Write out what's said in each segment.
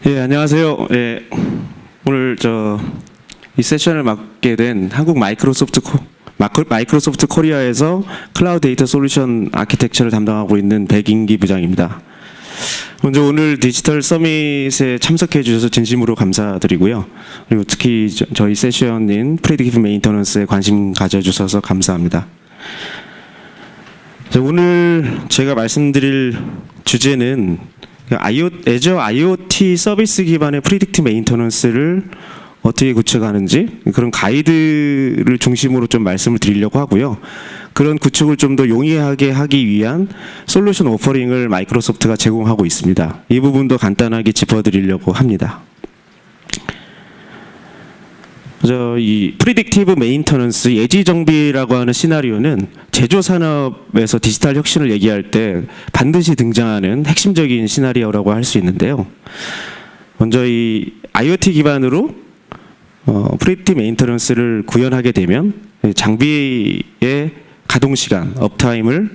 예, 안녕하세요. 예, 오늘 이 세션을 맡게 된 한국 마이크로소프트 코리아에서 클라우드 데이터 솔루션 아키텍처를 담당하고 있는 백인기 부장입니다. 먼저 오늘 디지털 서밋에 참석해 주셔서 진심으로 감사드리고요. 그리고 특히 저희 세션인 프레딕티브 메인터넌스에 관심 가져주셔서 감사합니다. 오늘 제가 말씀드릴 주제는 애저 IoT 서비스 기반의 프리딕티브 메인터넌스를 어떻게 구축하는지 그런 가이드를 중심으로 좀 말씀을 드리려고 하고요. 그런 구축을 좀 더 용이하게 하기 위한 솔루션 오퍼링을 마이크로소프트가 제공하고 있습니다. 이 부분도 간단하게 짚어드리려고 합니다. 이 프리딕티브 메인터넌스 예지 정비라고 하는 시나리오는 제조 산업에서 디지털 혁신을 얘기할 때 반드시 등장하는 핵심적인 시나리오라고 할 수 있는데요. 먼저 이 IoT 기반으로 프리딕티브 메인터넌스를 구현하게 되면 장비의 가동 시간, 업타임을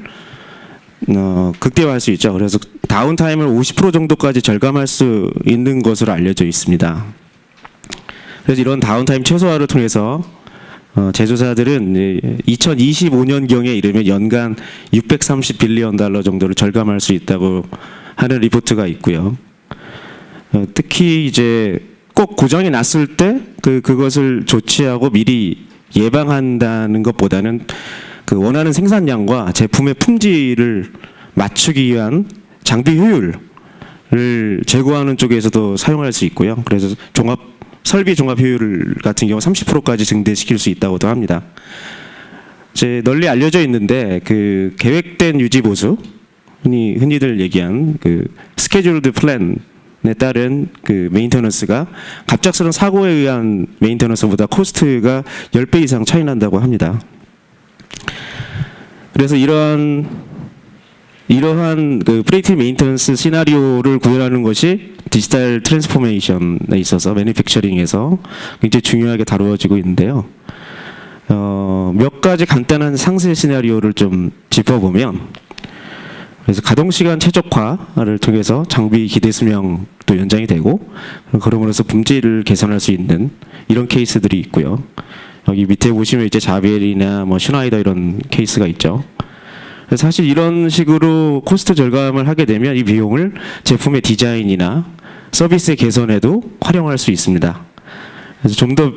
극대화할 수 있죠. 그래서 다운타임을 50% 정도까지 절감할 수 있는 것으로 알려져 있습니다. 그래서 이런 다운타임 최소화를 통해서 제조사들은 2025년경에 이르면 연간 630빌리언 달러 정도를 절감할 수 있다고 하는 리포트가 있고요. 특히 이제 꼭 고장이 났을 때 그것을 조치하고 미리 예방한다는 것보다는 원하는 생산량과 제품의 품질을 맞추기 위한 장비 효율을 제고하는 쪽에서도 사용할 수 있고요. 그래서 설비 종합 효율 같은 경우 30%까지 증대시킬 수 있다고도 합니다. 이제 널리 알려져 있는데 계획된 유지 보수, 흔히들 얘기한 스케줄드 플랜에 따른 메인터넌스가 갑작스러운 사고에 의한 메인터넌스보다 코스트가 10배 이상 차이 난다고 합니다. 그래서 이러한 프리딕티브 메인터넌스 시나리오를 구현하는 것이 디지털 트랜스포메이션에 있어서 매니팩처링에서 굉장히 중요하게 다루어지고 있는데요. 몇 가지 간단한 상세 시나리오를 좀 짚어보면, 그래서 가동시간 최적화를 통해서 장비 기대 수명도 연장이 되고, 그러므로서 품질을 개선할 수 있는 이런 케이스들이 있고요. 여기 밑에 보시면 이제 자벨이나 슈나이더 이런 케이스가 있죠. 사실 이런 식으로 코스트 절감을 하게 되면 이 비용을 제품의 디자인이나 서비스의 개선에도 활용할 수 있습니다. 그래서 좀 더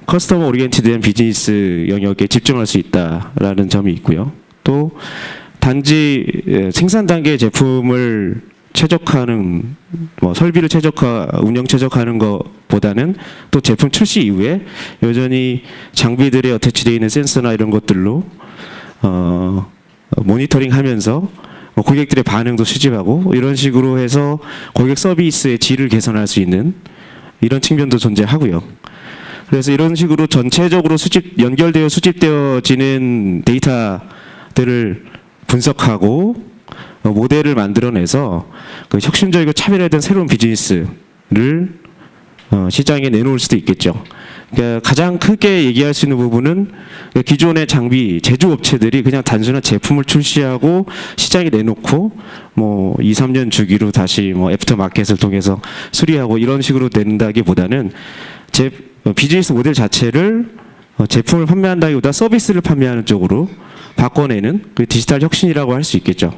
커스터머 오리엔티드한 비즈니스 영역에 집중할 수 있다라는 점이 있고요. 또 단지 생산 단계 제품을 최적화하는 설비를 운영 최적화하는 것보다는 또 제품 출시 이후에 여전히 장비들에 어태치되어 있는 센서나 이런 것들로 모니터링하면서 고객들의 반응도 수집하고 이런 식으로 해서 고객 서비스의 질을 개선할 수 있는 이런 측면도 존재하고요. 그래서 이런 식으로 전체적으로 연결되어 수집되어지는 데이터들을 분석하고 모델을 만들어내서 혁신적이고 차별화된 새로운 비즈니스를 시장에 내놓을 수도 있겠죠. 그러니까 가장 크게 얘기할 수 있는 부분은 기존의 장비 제조업체들이 그냥 단순한 제품을 출시하고 시장에 내놓고 2, 3년 주기로 다시 애프터 마켓을 통해서 수리하고 이런 식으로 낸다기보다는 비즈니스 모델 자체를 제품을 판매한다기보다 서비스를 판매하는 쪽으로 바꿔내는 디지털 혁신이라고 할 수 있겠죠.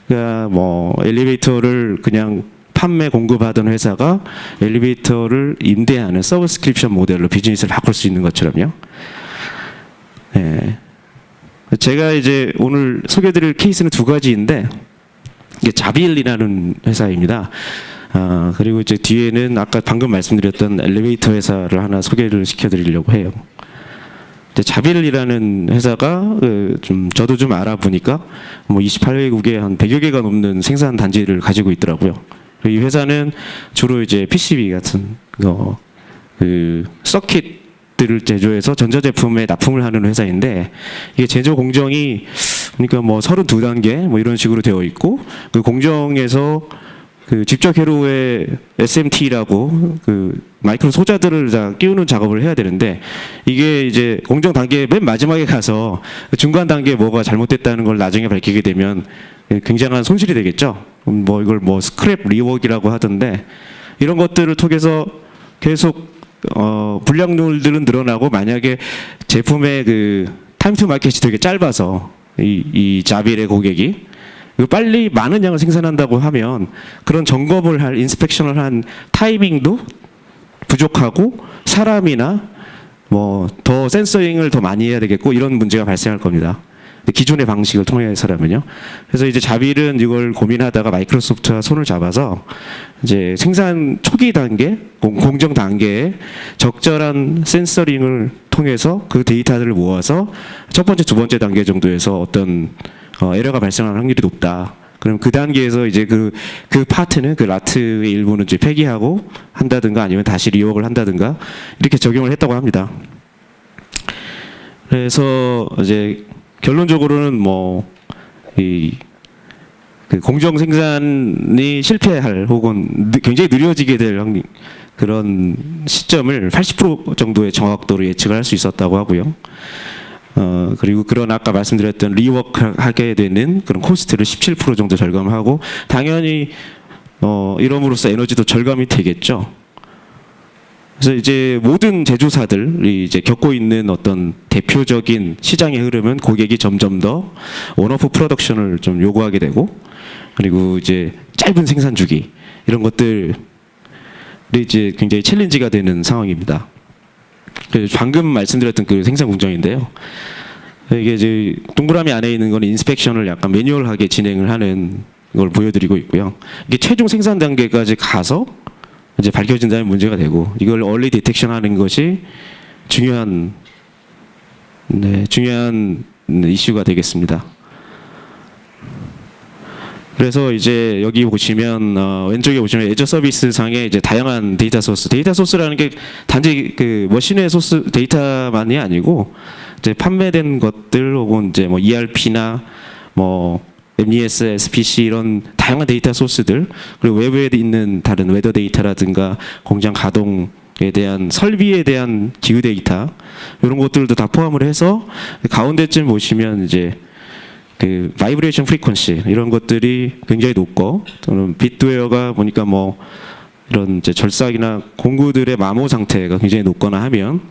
그러니까 엘리베이터를 그냥 판매 공급하던 회사가 엘리베이터를 임대하는 서브스크립션 모델로 비즈니스를 바꿀 수 있는 것처럼요. 네. 제가 이제 오늘 소개드릴 케이스는 두 가지인데 이게 자빌이라는 회사입니다. 그리고 이제 뒤에는 아까 방금 말씀드렸던 엘리베이터 회사를 하나 소개를 시켜드리려고 해요. 자빌이라는 회사가 저도 좀 알아보니까 28개국에 한 100여 개가 넘는 생산 단지를 가지고 있더라고요. 이 회사는 주로 이제 PCB 같은 서킷들을 제조해서 전자제품에 납품을 하는 회사인데 이게 제조 공정이 그러니까 32단계 이런 식으로 되어 있고 그 공정에서 직접 회로에 SMT라고 마이크로 소자들을 다 끼우는 작업을 해야 되는데 이게 이제 공정 단계 맨 마지막에 가서 중간 단계에 뭐가 잘못됐다는 걸 나중에 밝히게 되면 굉장한 손실이 되겠죠. 이걸 스크랩 리워크라고 하던데 이런 것들을 통해서 계속 불량률들은 늘어나고 만약에 제품의 그 타임 투 마켓이 되게 짧아서 이 자빌의 고객이 이거 빨리 많은 양을 생산한다고 하면 그런 점검을 할 인스펙션을 한 타이밍도 부족하고 사람이나 뭐 더 센서링을 더 많이 해야 되겠고 이런 문제가 발생할 겁니다. 기존의 방식을 통해서라면요. 그래서 이제 자빌은 이걸 고민하다가 마이크로소프트와 손을 잡아서 이제 생산 초기 단계, 공정 단계에 적절한 센서링을 통해서 그 데이터들을 모아서 첫 번째, 두 번째 단계 정도에서 어떤 에러가 발생할 확률이 높다. 그럼 그 단계에서 이제 그 파트는 그 라트의 일부는 이제 폐기하고 한다든가 아니면 다시 리워크를 한다든가 이렇게 적용을 했다고 합니다. 그래서 이제 결론적으로는 뭐 그 공정 생산이 실패할 혹은 굉장히 느려지게 될 그런 시점을 80% 정도의 정확도로 예측을 할 수 있었다고 하고요. 그리고 그런 아까 말씀드렸던 리워크하게 되는 그런 코스트를 17% 정도 절감하고 당연히 이럼으로써 에너지도 절감이 되겠죠. 그래서 이제 모든 제조사들이 이제 겪고 있는 어떤 대표적인 시장의 흐름은 고객이 점점 더 원오프 프로덕션을 좀 요구하게 되고 그리고 이제 짧은 생산 주기 이런 것들이 이제 굉장히 챌린지가 되는 상황입니다. 방금 말씀드렸던 그 생산 공정인데요. 이게 이제 동그라미 안에 있는 건 인스펙션을 약간 매뉴얼하게 진행을 하는 걸 보여드리고 있고요. 이게 최종 생산 단계까지 가서 이제 밝혀진다면 문제가 되고 이걸 얼리 디텍션 하는 것이 중요한 이슈가 되겠습니다. 그래서 이제 여기 보시면 왼쪽에 보시면 애저 서비스 상에 이제 다양한 데이터 소스라는 게 단지 그 머신의 소스 데이터만이 아니고 이제 판매된 것들 혹은 이제 뭐 ERP나 뭐 MES, SPC 이런 다양한 데이터 소스들 그리고 외부에 있는 다른 웨더 데이터라든가 공장 가동에 대한 설비에 대한 기후 데이터 이런 것들도 다 포함을 해서 가운데쯤 보시면 이제 그 바이브레이션 프리퀀시 이런 것들이 굉장히 높고 또는 빗웨어가 보니까 뭐 이런 이제 절삭이나 공구들의 마모 상태가 굉장히 높거나 하면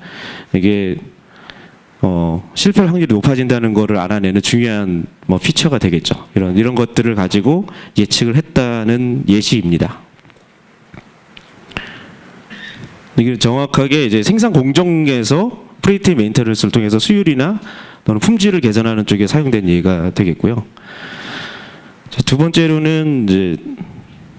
이게 실패할 확률이 높아진다는 것을 알아내는 중요한 뭐 피처가 되겠죠. 이런 것들을 가지고 예측을 했다는 예시입니다. 이게 정확하게 이제 생산 공정에서 프리디क्티브 메인테넌스를 통해서 수율이나 또는 품질을 개선하는 쪽에 사용된 예가 되겠고요. 두 번째로는 이제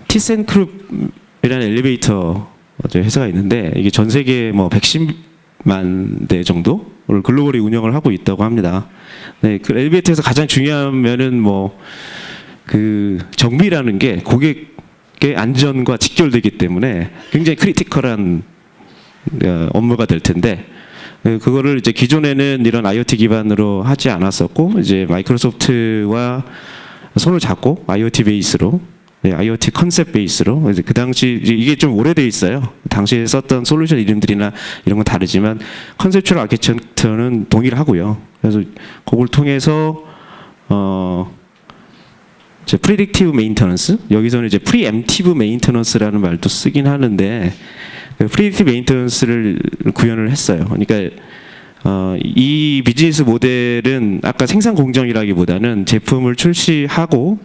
티센크룹이라는 엘리베이터 회사가 있는데 이게 전 세계 뭐 110만 대 정도를 글로벌히 운영을 하고 있다고 합니다. 네, 그 엘리베이터에서 가장 중요한 면은 뭐 그 정비라는 게 고객의 안전과 직결되기 때문에 굉장히 크리티컬한 업무가 될 텐데 그거를 이제 기존에는 이런 IoT 기반으로 하지 않았었고 이제 마이크로소프트와 손을 잡고 IoT 베이스로 IoT 컨셉 베이스로 이제 그 당시 이게 좀 오래돼 있어요. 당시에 썼던 솔루션 이름들이나 이런 건 다르지만 컨셉추얼 아키텍처는 동일하고요. 그래서 그걸 통해서 이제 프리딕티브 메인터넌스 여기서는 이제 프리엠티브 메인터넌스라는 말도 쓰긴 하는데 프리딕티브 메인터넌스를 구현을 했어요. 그러니까 이 비즈니스 모델은 아까 생산 공정이라기보다는 제품을 출시하고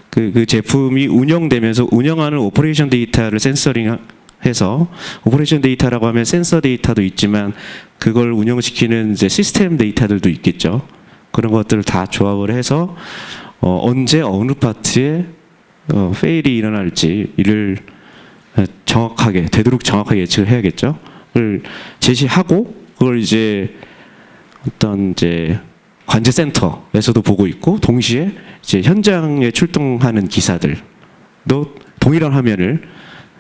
그 제품이 운영되면서 운영하는 오퍼레이션 데이터를 센서링해서 오퍼레이션 데이터라고 하면 센서 데이터도 있지만 그걸 운영시키는 이제 시스템 데이터들도 있겠죠. 그런 것들을 다 조합을 해서 언제 어느 파트에 페일이 일어날지 이를 정확하게 되도록 정확하게 예측을 해야겠죠. 그걸 제시하고 그걸 이제 어떤 이제 관제 센터에서도 보고 있고 동시에 이제 현장에 출동하는 기사들도 동일한 화면을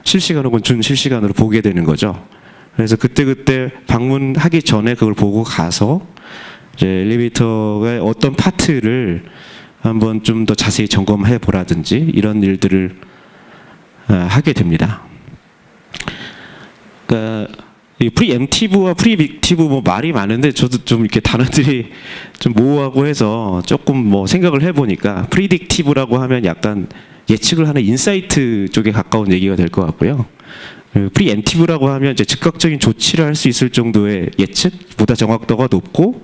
실시간 혹은 준실시간으로 보게 되는 거죠. 그래서 그때 방문하기 전에 그걸 보고 가서 이제 엘리베이터의 어떤 파트를 한번 좀 더 자세히 점검해 보라든지 이런 일들을 하게 됩니다. 그러니까 이 프리엠티브와 프리딕티브 뭐 말이 많은데 저도 좀 이렇게 단어들이 좀 모호하고 해서 조금 뭐 생각을 해보니까 프리딕티브라고 하면 약간 예측을 하는 인사이트 쪽에 가까운 얘기가 될 것 같고요. 프리엠티브라고 하면 이제 즉각적인 조치를 할 수 있을 정도의 예측보다 정확도가 높고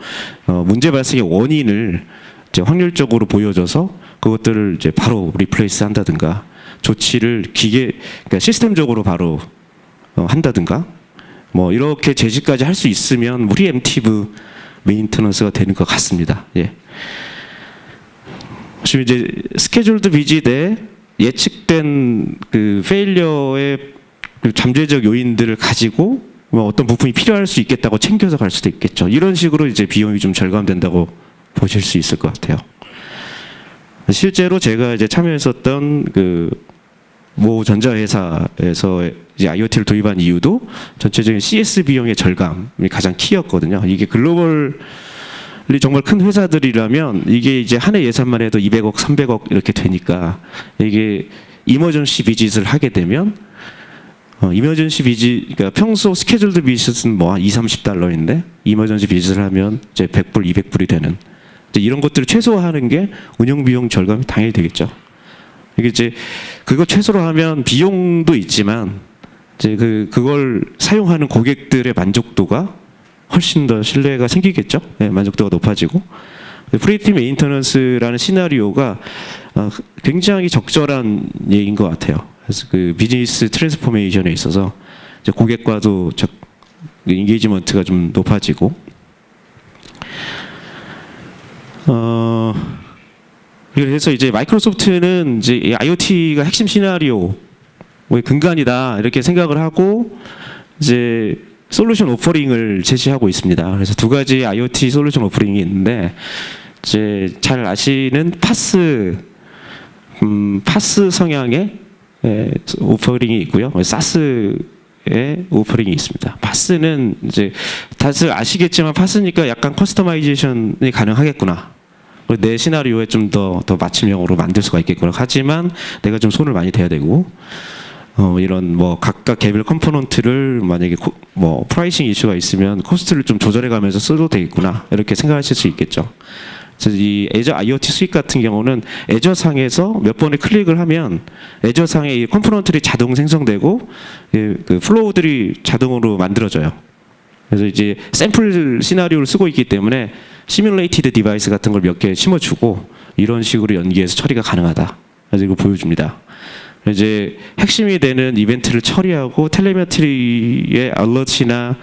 문제 발생의 원인을 이제 확률적으로 보여줘서 그것들을 이제 바로 리플레이스 한다든가 조치를 그러니까 시스템적으로 바로 한다든가 뭐 이렇게 제시까지 할 수 있으면 프리엠티브 메인터넌스가 되는 것 같습니다. 예. 지금 이제 스케줄드 비지 대 예측된 그 페일리어의 그 잠재적 요인들을 가지고 뭐 어떤 부품이 필요할 수 있겠다고 챙겨서 갈 수도 있겠죠. 이런 식으로 이제 비용이 좀 절감된다고 보실 수 있을 것 같아요. 실제로 제가 이제 참여했었던 그 모 전자회사에서 이제 IoT를 도입한 이유도 전체적인 CS 비용의 절감이 가장 키였거든요. 이게 글로벌 정말 큰 회사들이라면 이게 이제 한 해 예산만 해도 200억, 300억 이렇게 되니까 이게 이머전시 비짓을 하게 되면 이머전시 비짓, 그러니까 평소 스케줄드 비짓은 뭐 한 2, 30달러인데 이머전시 비짓을 하면 이제 100불, 200불이 되는 이제 이런 것들을 최소화하는 게 운영 비용 절감이 당연히 되겠죠. 이게 이제 그거 최소로 하면 비용도 있지만 이제 그걸 사용하는 고객들의 만족도가 훨씬 더 신뢰가 생기겠죠. 네, 만족도가 높아지고 프리엠티브 메인터넌스라는 시나리오가 굉장히 적절한 얘기인 것 같아요. 그래서 그 비즈니스 트랜스포메이션에 있어서 이제 고객과도 인게이지먼트가 좀 높아지고 그래서 이제 마이크로소프트는 이제 IoT가 핵심 시나리오의 근간이다 이렇게 생각을 하고 이제 솔루션 오퍼링을 제시하고 있습니다. 그래서 두 가지 IoT 솔루션 오퍼링이 있는데 이제 잘 아시는 파스 성향의 오퍼링이 있고요. 사스의 오퍼링이 있습니다. 파스는 이제 다들 아시겠지만 파스니까 약간 커스터마이제이션이 가능하겠구나. 내 시나리오에 좀 더 맞춤형으로 만들 수가 있겠구나. 하지만 내가 좀 손을 많이 대야 되고 이런 뭐 각각 개별 컴포넌트를 만약에 뭐 프라이싱 이슈가 있으면 코스트를 좀 조절해가면서 써도 되겠구나 이렇게 생각하실 수 있겠죠. 그래서 이 애저 IoT 수익 같은 경우는 애저 상에서 몇 번을 클릭을 하면 애저 상에 이 컴포넌트들이 자동 생성되고 그 플로우들이 자동으로 만들어져요. 그래서 이제 샘플 시나리오를 쓰고 있기 때문에 시뮬레이티드 디바이스 같은 걸 몇 개 심어주고 이런 식으로 연기해서 처리가 가능하다. 그래서 이거 보여줍니다. 이제 핵심이 되는 이벤트를 처리하고 텔레메트리의 얼럿이나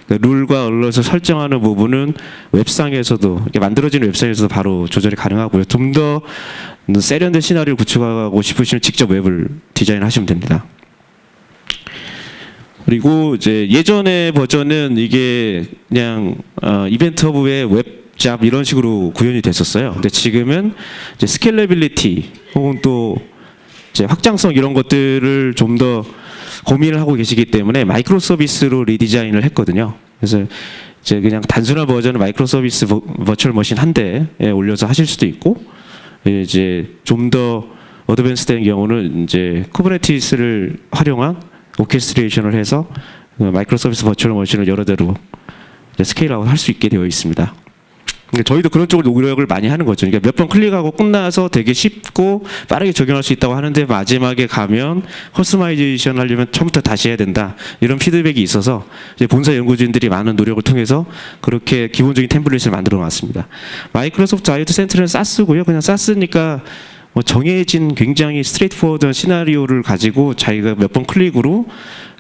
룰과 얼럿을 설정하는 부분은 웹상에서도 이렇게 만들어지는 웹상에서도 바로 조절이 가능하고요. 좀 더 세련된 시나리오를 구축하고 싶으시면 직접 웹을 디자인하시면 됩니다. 그리고 이제 예전의 버전은 이게 그냥 이벤트 허브의 웹잡 이런 식으로 구현이 됐었어요. 근데 지금은 이제 스케일러빌리티 혹은 또 이제 확장성 이런 것들을 좀 더 고민을 하고 계시기 때문에 마이크로 서비스로 리디자인을 했거든요. 그래서 이제 그냥 단순한 버전은 마이크로 서비스 버추얼 머신 한 대에 올려서 하실 수도 있고 이제 좀 더 어드밴스된 경우는 이제 쿠버네티스를 활용한 오케스트레이션을 해서 마이크로 서비스 버추얼 머신을 여러 대로 스케일아웃 할 수 있게 되어 있습니다. 저희도 그런 쪽으로 노력을 많이 하는 거죠. 그러니까 몇 번 클릭하고 끝나서 되게 쉽고 빠르게 적용할 수 있다고 하는데 마지막에 가면 커스터마이제이션 하려면 처음부터 다시 해야 된다. 이런 피드백이 있어서 이제 본사 연구진들이 많은 노력을 통해서 그렇게 기본적인 템플릿을 만들어 놨습니다. 마이크로소프트 IoT 센트럴은 사스고요. 그냥 사스니까 뭐 정해진 굉장히 스트레이트포워드한 시나리오를 가지고 자기가 몇 번 클릭으로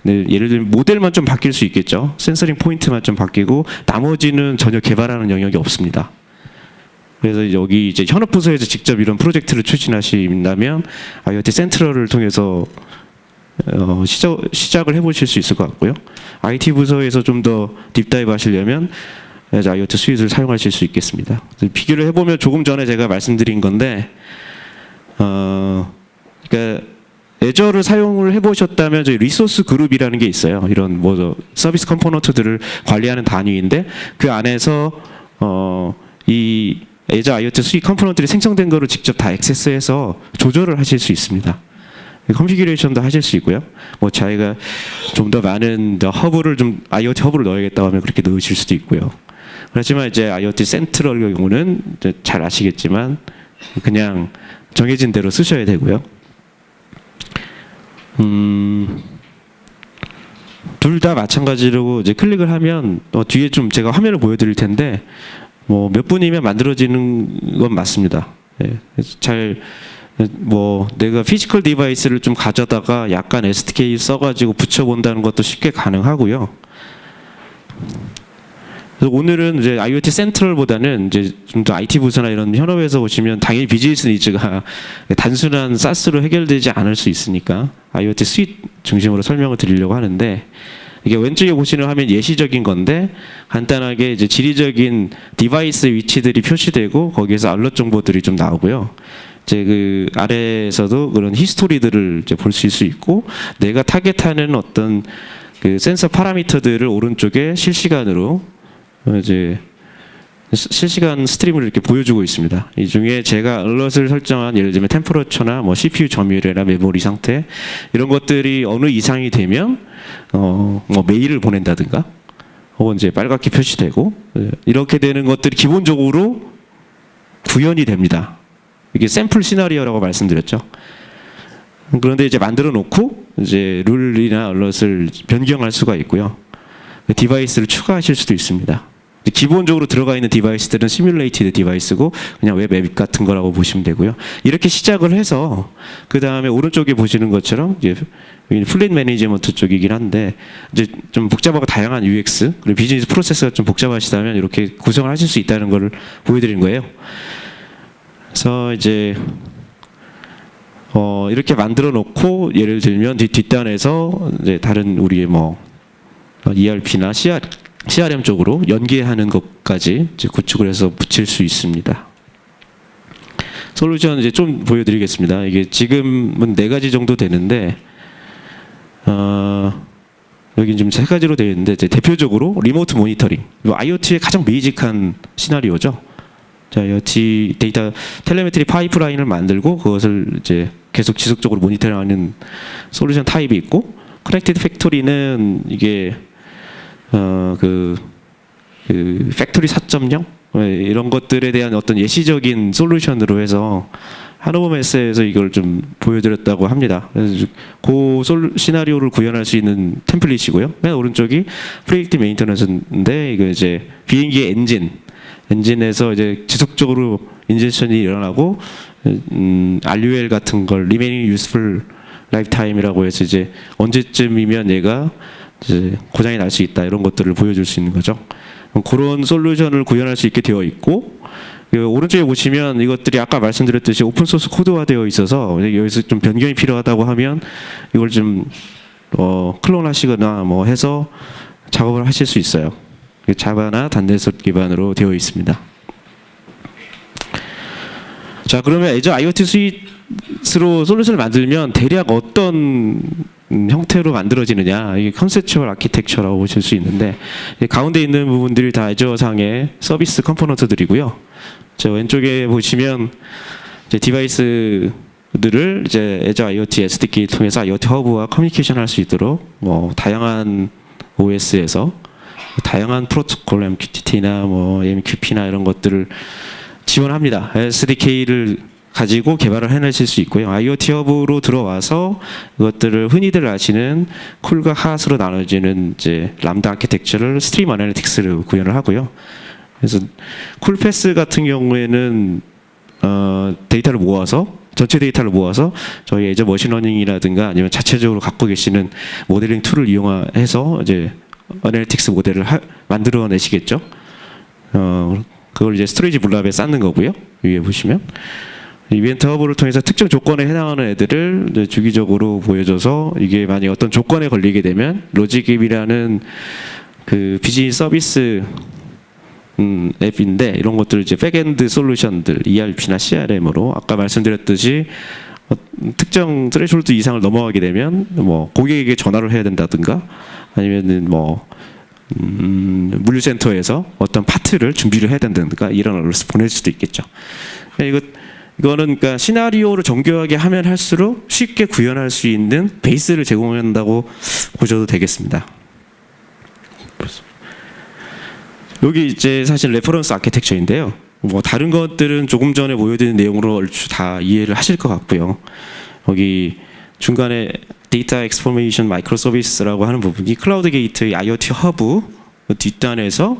예를 들면 모델만 좀 바뀔 수 있겠죠. 센서링 포인트만 좀 바뀌고 나머지는 전혀 개발하는 영역이 없습니다. 그래서 여기 이제 현업 부서에서 직접 이런 프로젝트를 추진하신다면 IoT 센트럴을 통해서 시작을 해보실 수 있을 것 같고요. IT 부서에서 좀 더 딥다이브 하시려면 IoT 스윗을 사용하실 수 있겠습니다. 비교를 해보면 조금 전에 제가 말씀드린 건데 그러니까 애저를 사용을 해보셨다면 저희 리소스 그룹이라는 게 있어요. 이런 뭐 서비스 컴포넌트들을 관리하는 단위인데 그 안에서 이 애저 IoT 수익 컴포넌트들이 생성된 거를 직접 다 액세스해서 조절을 하실 수 있습니다. 컨피규레이션도 하실 수 있고요. 뭐 자기가 좀 더 많은 허브를 좀 IoT 허브를 넣어야겠다고 하면 그렇게 넣으실 수도 있고요. 그렇지만 이제 IoT 센트럴 경우는 이제 잘 아시겠지만 그냥 정해진 대로 쓰셔야 되고요. 둘 다 마찬가지로 이제 클릭을 하면 뒤에 좀 제가 화면을 보여드릴 텐데 뭐 몇 분이면 만들어지는 건 맞습니다. 예, 잘 뭐 내가 피지컬 디바이스를 좀 가져다가 약간 SDK 써가지고 붙여본다는 것도 쉽게 가능하고요. 그래서 오늘은 이제 IoT 센트럴보다는 이제 좀 더 IT 부서나 이런 현업에서 오시면 당연히 비즈니스 니즈가 단순한 SaaS로 해결되지 않을 수 있으니까 IoT 스윗 중심으로 설명을 드리려고 하는데, 이게 왼쪽에 보시는 화면 예시적인 건데 간단하게 이제 지리적인 디바이스 위치들이 표시되고 거기에서 알럿 정보들이 좀 나오고요. 이제 그 아래에서도 그런 히스토리들을 이제 볼 수 있고, 내가 타겟하는 어떤 그 센서 파라미터들을 오른쪽에 실시간으로 이제 실시간 스트림을 이렇게 보여주고 있습니다. 이 중에 제가 알럿을 설정한 예를 들면 템퍼러처나 뭐 CPU 점유율이나 메모리 상태 이런 것들이 어느 이상이 되면 뭐 메일을 보낸다든가 혹은 이제 빨갛게 표시되고 이렇게 되는 것들이 기본적으로 구현이 됩니다. 이게 샘플 시나리오라고 말씀드렸죠. 그런데 이제 만들어 놓고 이제 룰이나 알럿을 변경할 수가 있고요. 디바이스를 추가하실 수도 있습니다. 기본적으로 들어가 있는 디바이스들은 시뮬레이티드 디바이스고 그냥 웹 앱 같은 거라고 보시면 되고요. 이렇게 시작을 해서 그 다음에 오른쪽에 보시는 것처럼 이제 플릿 매니지먼트 쪽이긴 한데 이제 좀 복잡하고 다양한 UX 그리고 비즈니스 프로세스가 좀 복잡하시다면 이렇게 구성을 하실 수 있다는 걸 보여드린 거예요. 그래서 이제 이렇게 만들어 놓고 예를 들면 뒷단에서 이제 다른 우리의 뭐 ERP나 CRM 쪽으로 연계하는 것까지 이제 구축을 해서 붙일 수 있습니다. 솔루션 이제 좀 보여드리겠습니다. 이게 지금은 4가지 정도 되는데 여기 지금 3가지로 되어 있는데 이제 대표적으로 리모트 모니터링, IoT의 가장 베이직한 시나리오죠. 자, IoT 데이터 텔레메트리 파이프라인을 만들고 그것을 이제 계속 지속적으로 모니터링하는 솔루션 타입이 있고, 커넥티드 팩토리는 이게 그 팩토리 4.0 이런 것들에 대한 어떤 예시적인 솔루션으로 해서 하노버메스에서 이걸 좀 보여드렸다고 합니다. 그래서 그 시나리오를 구현할 수 있는 템플릿이고요. 맨 오른쪽이 프레딕티브 메인터넌스인데 이거 이제 비행기의 엔진에서 이제 지속적으로 인젝션이 일어나고 RUL 같은 걸 Remaining Useful Lifetime이라고 해서 이제 언제쯤이면 얘가 이제 고장이 날 수 있다 이런 것들을 보여줄 수 있는 거죠. 그런 솔루션을 구현할 수 있게 되어 있고, 오른쪽에 보시면 이것들이 아까 말씀드렸듯이 오픈 소스 코드화되어 있어서 여기서 좀 변경이 필요하다고 하면 이걸 좀 클론하시거나 뭐 해서 작업을 하실 수 있어요. 자바나 단넷 기반으로 되어 있습니다. 자, 그러면 애저 IoT 스윗으로 솔루션을 만들면 대략 어떤 형태로 만들어지느냐, 이게 컨셉추얼 아키텍처라고 보실 수 있는데, 가운데 있는 부분들이 다 애저상의 서비스 컴포넌트들이고요. 저 왼쪽에 보시면 이제 디바이스들을 이제 애저 IoT SDK 통해서 IoT 허브와 커뮤니케이션 할 수 있도록 뭐 다양한 OS에서 다양한 프로토콜 MQTT나 뭐 MQP나 이런 것들을 지원합니다. SDK를 가지고 개발을 해내실 수 있고요. IoT 허브로 들어와서 이것들을 흔히들 아시는 쿨과 핫으로 나눠지는 이제 람다 아키텍처를 스트림 애널리틱스로 구현을 하고요. 그래서 쿨패스 같은 경우에는 데이터를 모아서 전체 데이터를 모아서 저희 애저 머신러닝이라든가 아니면 자체적으로 갖고 계시는 모델링 툴을 이용해서 이제 애널리틱스 모델을 만들어내시겠죠. 그걸 이제 스토리지 블랍에 쌓는 거고요. 위에 보시면 이벤트 허브를 통해서 특정 조건에 해당하는 애들을 이제 주기적으로 보여줘서 이게 만약 어떤 조건에 걸리게 되면 로직입이라는 그 비즈니스 서비스 앱인데 이런 것들을 이제 백엔드 솔루션들 ERP나 CRM으로 아까 말씀드렸듯이 특정 트레시홀드 이상을 넘어가게 되면 뭐 고객에게 전화를 해야 된다든가 아니면은 뭐 물류센터에서 어떤 파트를 준비를 해야 된다든가 이런 어를 보낼 수도 있겠죠. 이거는 그러니까 시나리오를 정교하게 하면 할수록 쉽게 구현할 수 있는 베이스를 제공한다고 보셔도 되겠습니다. 여기 이제 사실 레퍼런스 아키텍처인데요. 뭐 다른 것들은 조금 전에 보여드린 내용으로 얼추 다 이해를 하실 것 같고요. 여기 중간에 데이터 엑스포메이션 마이크로 서비스라고 하는 부분이 클라우드 게이트의 IoT 허브 뒷단에서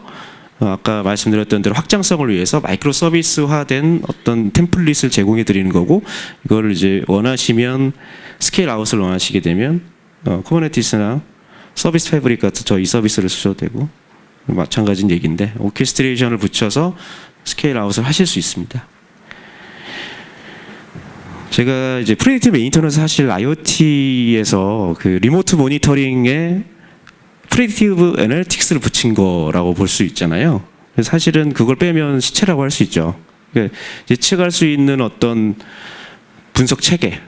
아까 말씀드렸던 대로 확장성을 위해서 마이크로 서비스화된 어떤 템플릿을 제공해 드리는 거고, 이거를 이제 원하시면 스케일 아웃을 원하시게 되면 쿠버네티스나 서비스 패브릭 같은 저희 서비스를 쓰셔도 되고, 마찬가지인 얘기인데 오케스트레이션을 붙여서 스케일 아웃을 하실 수 있습니다. 제가 이제 프리딕티브 메인터넌스 사실 IoT에서 그 리모트 모니터링에 프리딕티브 애널리틱스를 붙인 거라고 볼 수 있잖아요. 사실은 그걸 빼면 시체라고 할 수 있죠. 그러니까 예측할 수 있는 어떤 분석 체계,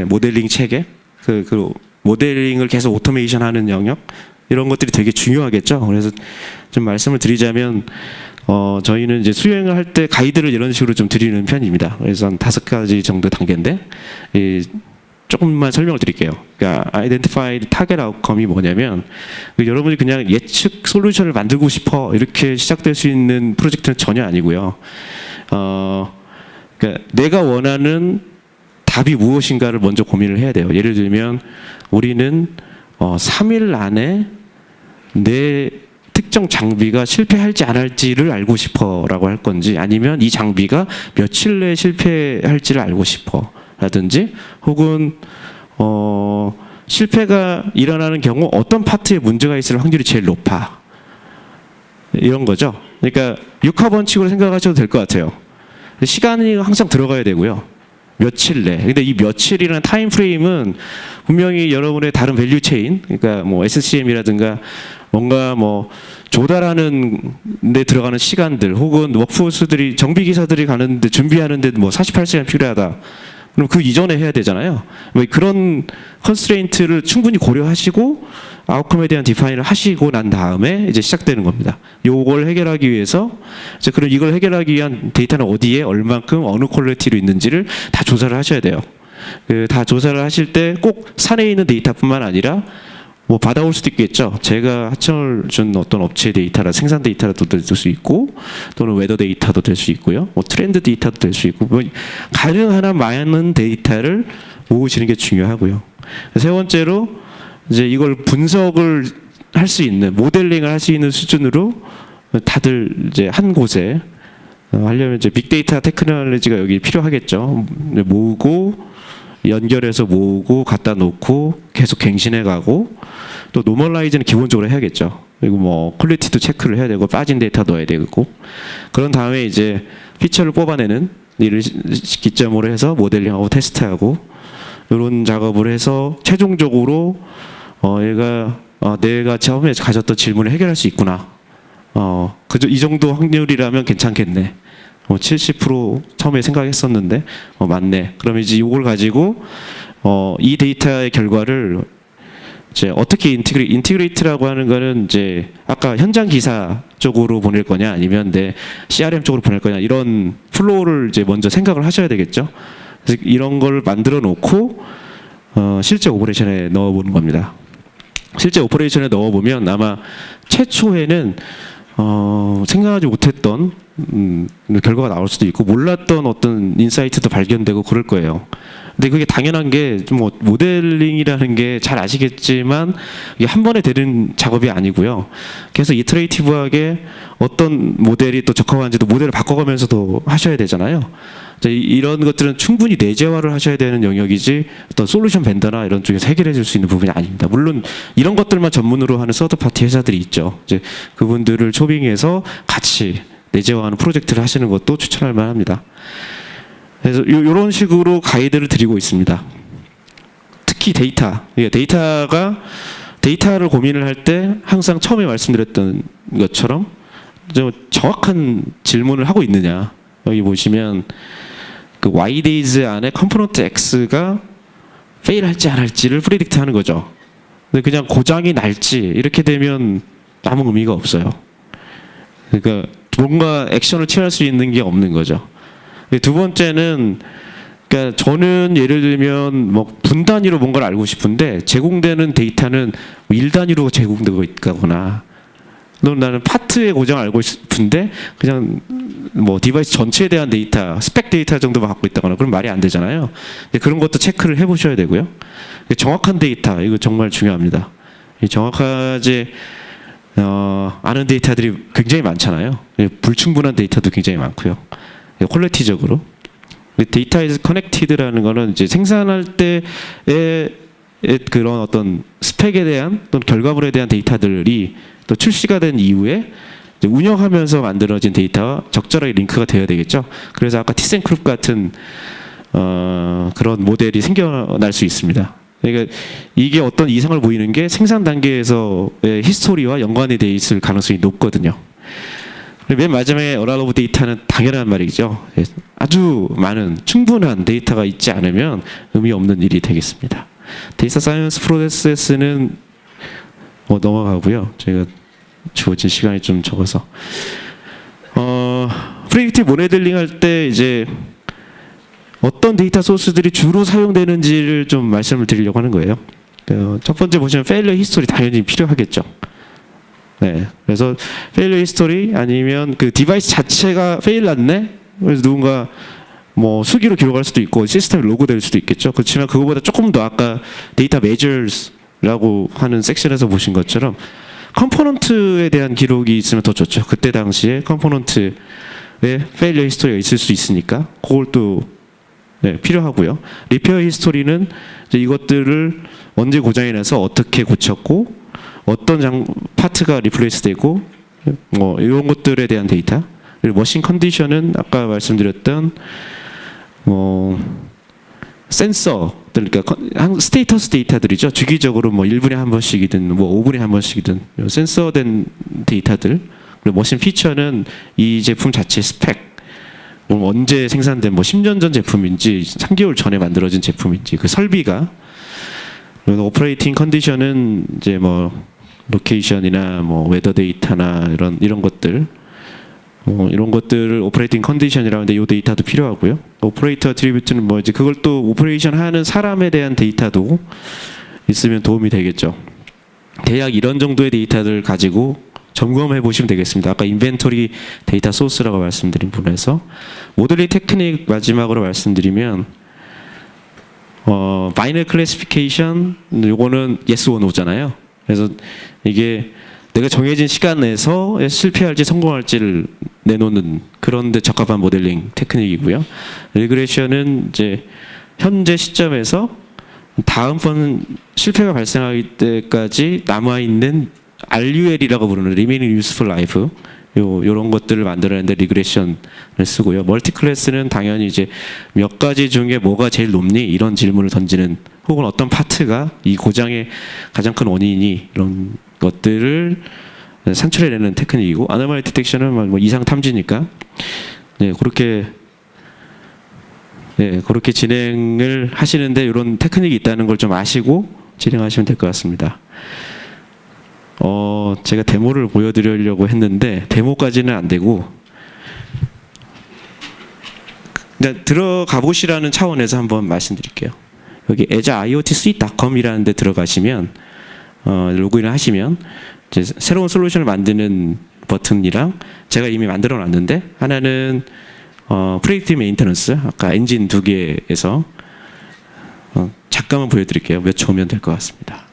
모델링 체계, 그 모델링을 계속 오토메이션하는 영역, 이런 것들이 되게 중요하겠죠. 그래서 좀 말씀을 드리자면 저희는 이제 수행을 할 때 가이드를 이런 식으로 좀 드리는 편입니다. 그래서 한 5가지 정도 단계인데 조금만 설명을 드릴게요. 그러니까 아이덴티파이 타겟 아웃컴이 뭐냐면 여러분이 그냥 예측 솔루션을 만들고 싶어 이렇게 시작될 수 있는 프로젝트는 전혀 아니고요. 그러니까 내가 원하는 답이 무엇인가를 먼저 고민을 해야 돼요. 예를 들면 우리는 3일 안에 내 특정 장비가 실패할지 안 할지를 알고 싶어라고 할 건지, 아니면 이 장비가 며칠 내에 실패할지를 알고 싶어 라든지, 혹은 실패가 일어나는 경우 어떤 파트에 문제가 있을 확률이 제일 높아, 이런 거죠. 그러니까 6하번칙으로 생각하셔도 될 것 같아요. 시간이 항상 들어가야 되고요. 며칠 내. 근데 이 며칠이라는 타임 프레임은 분명히 여러분의 다른 밸류 체인, 그러니까 뭐 SCM이라든가 뭔가 뭐 조달하는 데 들어가는 시간들, 혹은 워크포스들이 정비 기사들이 가는데 준비하는데 뭐 48시간 필요하다. 그럼 그 이전에 해야 되잖아요. 그런 컨스트레인트를 충분히 고려하시고 아웃컴에 대한 디파인을 하시고 난 다음에 이제 시작되는 겁니다. 요걸 해결하기 위해서 이제 그럼 이걸 해결하기 위한 데이터는 어디에 얼만큼 어느 퀄리티로 있는지를 다 조사를 하셔야 돼요. 다 조사를 하실 때 꼭 산에 있는 데이터뿐만 아니라 뭐 받아올 수도 있겠죠. 제가 하청을 준 어떤 업체 데이터라 생산 데이터라도 될 수 있고, 또는 웨더 데이터도 될 수 있고요. 뭐 트렌드 데이터도 될 수 있고, 뭐 가능한 한 많은 데이터를 모으시는 게 중요하고요. 세 번째로 이제 이걸 분석을 할 수 있는, 모델링을 할 수 있는 수준으로 다들 이제 한 곳에 하려면 이제 빅데이터 테크놀로지가 여기 필요하겠죠. 모으고 연결해서 모으고 갖다 놓고 계속 갱신해 가고, 또 노멀라이즈는 기본적으로 해야겠죠. 그리고 뭐 퀄리티도 체크를 해야 되고 빠진 데이터 넣어야 되고, 그런 다음에 이제 피처를 뽑아내는 일을 기점으로 해서 모델링하고 테스트하고, 이런 작업을 해서 최종적으로 얘가 내가 처음에 가졌던 질문을 해결할 수 있구나. 그저 이 정도 확률이라면 괜찮겠네. 70% 처음에 생각했었는데 맞네. 그럼 이제 이걸 가지고 이 데이터의 결과를 이제 어떻게 인티그레이트라고 하는 거는 이제 아까 현장 기사 쪽으로 보낼 거냐, 아니면 내 CRM 쪽으로 보낼 거냐, 이런 플로우를 이제 먼저 생각을 하셔야 되겠죠. 그래서 이런 걸 만들어 놓고 실제 오퍼레이션에 넣어보는 겁니다. 실제 오퍼레이션에 넣어보면 아마 최초에는 생각하지 못했던 결과가 나올 수도 있고, 몰랐던 어떤 인사이트도 발견되고 그럴 거예요. 근데 그게 당연한 게, 좀 모델링이라는 게 잘 아시겠지만 이게 한 번에 되는 작업이 아니고요. 계속 이터레이티브하게 어떤 모델이 또 적합한지도 모델을 바꿔가면서도 하셔야 되잖아요. 이런 것들은 충분히 내재화를 하셔야 되는 영역이지 어떤 솔루션 벤더나 이런 쪽에서 해결해 줄 수 있는 부분이 아닙니다. 물론 이런 것들만 전문으로 하는 서드 파티 회사들이 있죠. 이제 그분들을 초빙해서 같이 내재화하는 프로젝트를 하시는 것도 추천할 만합니다. 그래서 이런 식으로 가이드를 드리고 있습니다. 특히 데이터를 고민을 할 때 항상 처음에 말씀드렸던 것처럼 좀 정확한 질문을 하고 있느냐. 여기 보시면 그 Y-days 안에 컴포넌트 X가 페일할지 안 할지를 프리딕트 하는 거죠. 근데 그냥 고장이 날지 이렇게 되면 아무 의미가 없어요. 그러니까 뭔가 액션을 취할 수 있는 게 없는 거죠. 두 번째는, 그러니까 저는 예를 들면 뭐 분 단위로 뭔가를 알고 싶은데 제공되는 데이터는 일 단위로 제공되고 있거나, 나는 파트의 고정을 알고 싶은데 그냥 뭐 디바이스 전체에 대한 데이터, 스펙 데이터 정도만 갖고 있다거나 그럼 말이 안 되잖아요. 근데 그런 것도 체크를 해보셔야 되고요. 정확한 데이터 이거 정말 중요합니다. 정확하게 아는 데이터들이 굉장히 많잖아요. 불충분한 데이터도 굉장히 많고요. 퀄리티적으로 데이터 is connected라는 거는 이제 생산할 때의 그런 어떤 스펙에 대한 또는 결과물에 대한 데이터들이 또 출시가 된 이후에 이제 운영하면서 만들어진 데이터와 적절하게 링크가 되어야 되겠죠. 그래서 아까 티센크룹 같은 그런 모델이 생겨날 수 있습니다. 그러니까 이게 어떤 이상을 보이는 게 생산 단계에서의 히스토리와 연관이 돼 있을 가능성이 높거든요. 맨 마지막에 어라이벌 오브 데이터는 당연한 말이죠. 아주 많은 충분한 데이터가 있지 않으면 의미 없는 일이 되겠습니다. 데이터 사이언스 프로세스는 넘어가고요. 제가 주어진 시간이 좀 적어서 프리딕티브 모델링 할 때 이제 어떤 데이터 소스들이 주로 사용되는지를 좀 말씀을 드리려고 하는 거예요. 첫 번째 보시면 페일러 히스토리 당연히 필요하겠죠. 네, 그래서 페일러 히스토리 아니면 그 디바이스 자체가 페일 났네. 그래서 누군가 뭐 수기로 기록할 수도 있고 시스템 로그 될 수도 있겠죠. 그렇지만 그거보다 조금 더 아까 데이터 메저스라고 하는 섹션에서 보신 것처럼 컴포넌트에 대한 기록이 있으면 더 좋죠. 그때 당시에 컴포넌트에 페일러 히스토리가 있을 수 있으니까 그걸 또 필요하고요. 리페어 히스토리는 이제 이것들을 언제 고장이 나서 어떻게 고쳤고 어떤 파트가 리플레이스 되고 뭐 이런 것들에 대한 데이터. 그리고 머신 컨디션은 아까 말씀드렸던 센서 그러니까 스테이터스 데이터들이죠. 주기적으로 뭐 1분에 한 번씩이든 뭐 5분에 한 번씩이든 센서된 데이터들. 그리고 머신 피처는 이 제품 자체 스펙 언제 생산된 뭐 10년 전 제품인지 3개월 전에 만들어진 제품인지 그 설비가. 그리고 오퍼레이팅 컨디션은 이제 뭐 로케이션이나 뭐 웨더 데이터나 이런 것들 이런 것들을 오퍼레이팅 컨디션이라고 하는데 이 데이터도 필요하고요. 오퍼레이터 트리뷰트는 뭐 이제 그걸 또 오퍼레이션 하는 사람에 대한 데이터도 있으면 도움이 되겠죠. 대략 이런 정도의 데이터를 가지고 점검해 보시면 되겠습니다. 아까 인벤토리 데이터 소스라고 말씀드린 부분에서 모델링 테크닉 마지막으로 말씀드리면 바이너리 클래시피케이션 요거는 yes or no잖아요. 그래서 이게 내가 정해진 시간 내에서 실패할지 성공할지를 내놓는 그런 데 적합한 모델링 테크닉이고요. 리그레션은 이제 현재 시점에서 다음번 실패가 발생할 때까지 남아 있는 RUL이라고 부르는 Remaining Useful Life 요런 것들을 만들어내는데 리그레션을 쓰고요. 멀티 클래스는 당연히 이제 몇 가지 중에 뭐가 제일 높니 이런 질문을 던지는 혹은 어떤 파트가 이 고장의 가장 큰 원인이니 이런 것들을 산출해내는 테크닉이고 아노멀리 디텍션은 뭐 이상 탐지니까 그렇게 그렇게 진행을 하시는데 이런 테크닉이 있다는 걸 좀 아시고 진행하시면 될 것 같습니다. 제가 데모를 보여드리려고 했는데 데모까지는 안 되고 그냥 들어가 보시라는 차원에서 한번 말씀드릴게요. 여기 azure.iotsuite.com이라는 데 들어가시면 로그인을 하시면 이제 새로운 솔루션을 만드는 버튼이랑 제가 이미 만들어 놨는데 하나는 프리딕티브 메인테넌스 아까 엔진 두 개에서 잠깐만 보여드릴게요. 몇 초면 될 것 같습니다.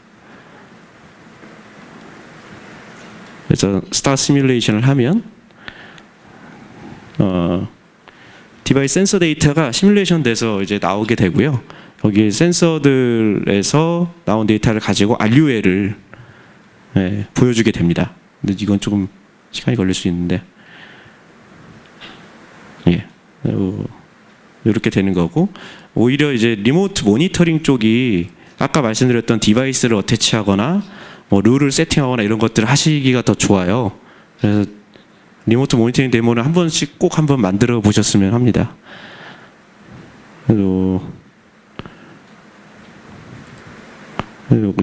그래서 스타트 시뮬레이션을 하면 디바이스 센서 데이터가 시뮬레이션 돼서 이제 나오게 되고요. 여기 센서들에서 나온 데이터를 가지고 RUL을 보여주게 됩니다. 근데 이건 조금 시간이 걸릴 수 있는데 이렇게 되는 거고 오히려 이제 리모트 모니터링 쪽이 아까 말씀드렸던 디바이스를 어태치하거나 뭐 룰을 세팅하거나 이런 것들을 하시기가 더 좋아요. 그래서 리모트 모니터링 데모는 한 번씩 꼭 한번 만들어 보셨으면 합니다. 그리고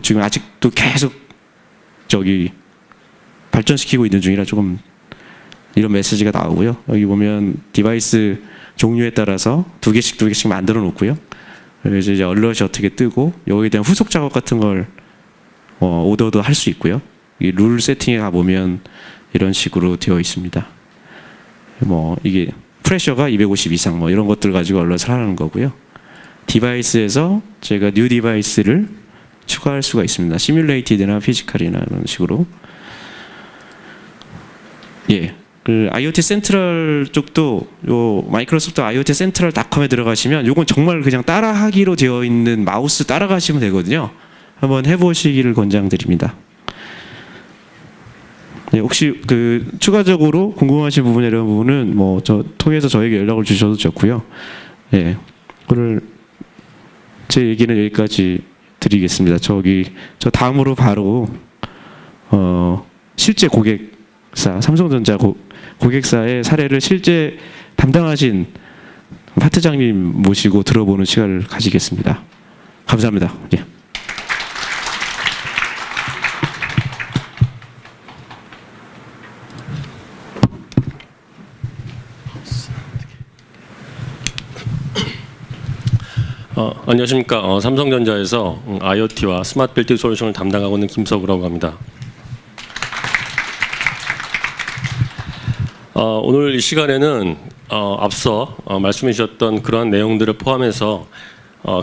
지금 아직도 계속 발전시키고 있는 중이라 조금 이런 메시지가 나오고요. 여기 보면 디바이스 종류에 따라서 두 개씩 만들어 놓고요. 그래서 이제 얼럿이 어떻게 뜨고 여기에 대한 후속 작업 같은 걸 오더도 할 수 있고요. 이 룰 세팅에 가보면 이런 식으로 되어 있습니다. 뭐 이게 프레셔가 250 이상 뭐 이런 것들 가지고 얼럿을 하는 거고요. 디바이스에서 제가 뉴 디바이스를 추가할 수가 있습니다. 시뮬레이티드나 피지컬이나 이런 식으로. 예. 그 IoT 센트럴 쪽도 요 마이크로소프트 IoT 센트럴닷컴에 들어가시면 요건 정말 그냥 따라하기로 되어 있는 마우스 따라가시면 되거든요. 한번 해보시기를 권장드립니다. 네, 혹시 그 추가적으로 궁금하신 부분 이런 부분은 뭐 저 통해서 저에게 연락을 주셔도 좋고요. 예, 오늘 제 얘기는 여기까지 드리겠습니다. 저 다음으로 바로 실제 고객사 삼성전자 고객사의 사례를 실제 담당하신 파트장님 모시고 들어보는 시간을 가지겠습니다. 감사합니다. 예. 안녕하십니까. 삼성전자에서 IoT와 스마트 빌딩 솔루션을 담당하고 있는 김석우라고 합니다. 오늘 이 시간에는 앞서 말씀해 주셨던 그러한 내용들을 포함해서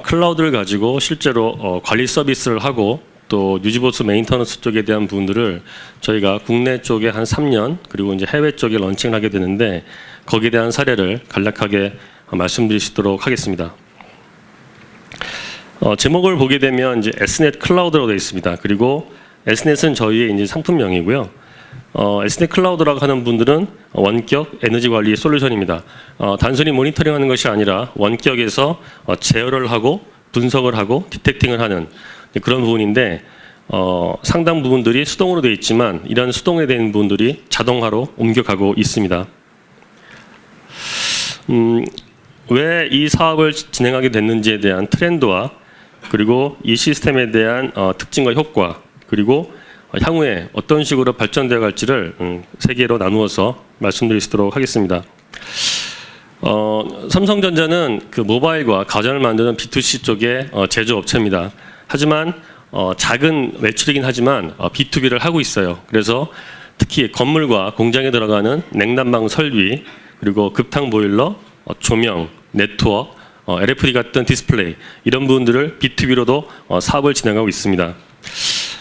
클라우드를 가지고 실제로 관리 서비스를 하고 또 유지보수 메인터넌스 쪽에 대한 부분들을 저희가 국내 쪽에 한 3년 그리고 이제 해외 쪽에 런칭을 하게 되는데 거기에 대한 사례를 간략하게 말씀드릴 수 있도록 하겠습니다. 제목을 보게 되면 이제 Snet 클라우드라고 되어 있습니다. 그리고 Snet은 저희의 이제 상품명이고요. Snet 클라우드라고 하는 분들은 원격 에너지 관리 솔루션입니다. 단순히 모니터링하는 것이 아니라 원격에서 제어를 하고 분석을 하고 디텍팅을 하는 그런 부분인데 상당 부분들이 수동으로 되어 있지만 이런 수동에 대한 부분들이 자동화로 옮겨가고 있습니다. 왜 이 사업을 진행하게 됐는지에 대한 트렌드와 그리고 이 시스템에 대한 특징과 효과 그리고 향후에 어떤 식으로 발전되어 갈지를 세 개로 나누어서 말씀드릴 수 있도록 하겠습니다. 삼성전자는 그 모바일과 가전을 만드는 B2C 쪽의 제조업체입니다. 하지만 작은 매출이긴 하지만 B2B를 하고 있어요. 그래서 특히 건물과 공장에 들어가는 냉난방 설비 그리고 급탕 보일러, 조명, 네트워크, LFD 같은 디스플레이 이런 부분들을 B2B로도 사업을 진행하고 있습니다.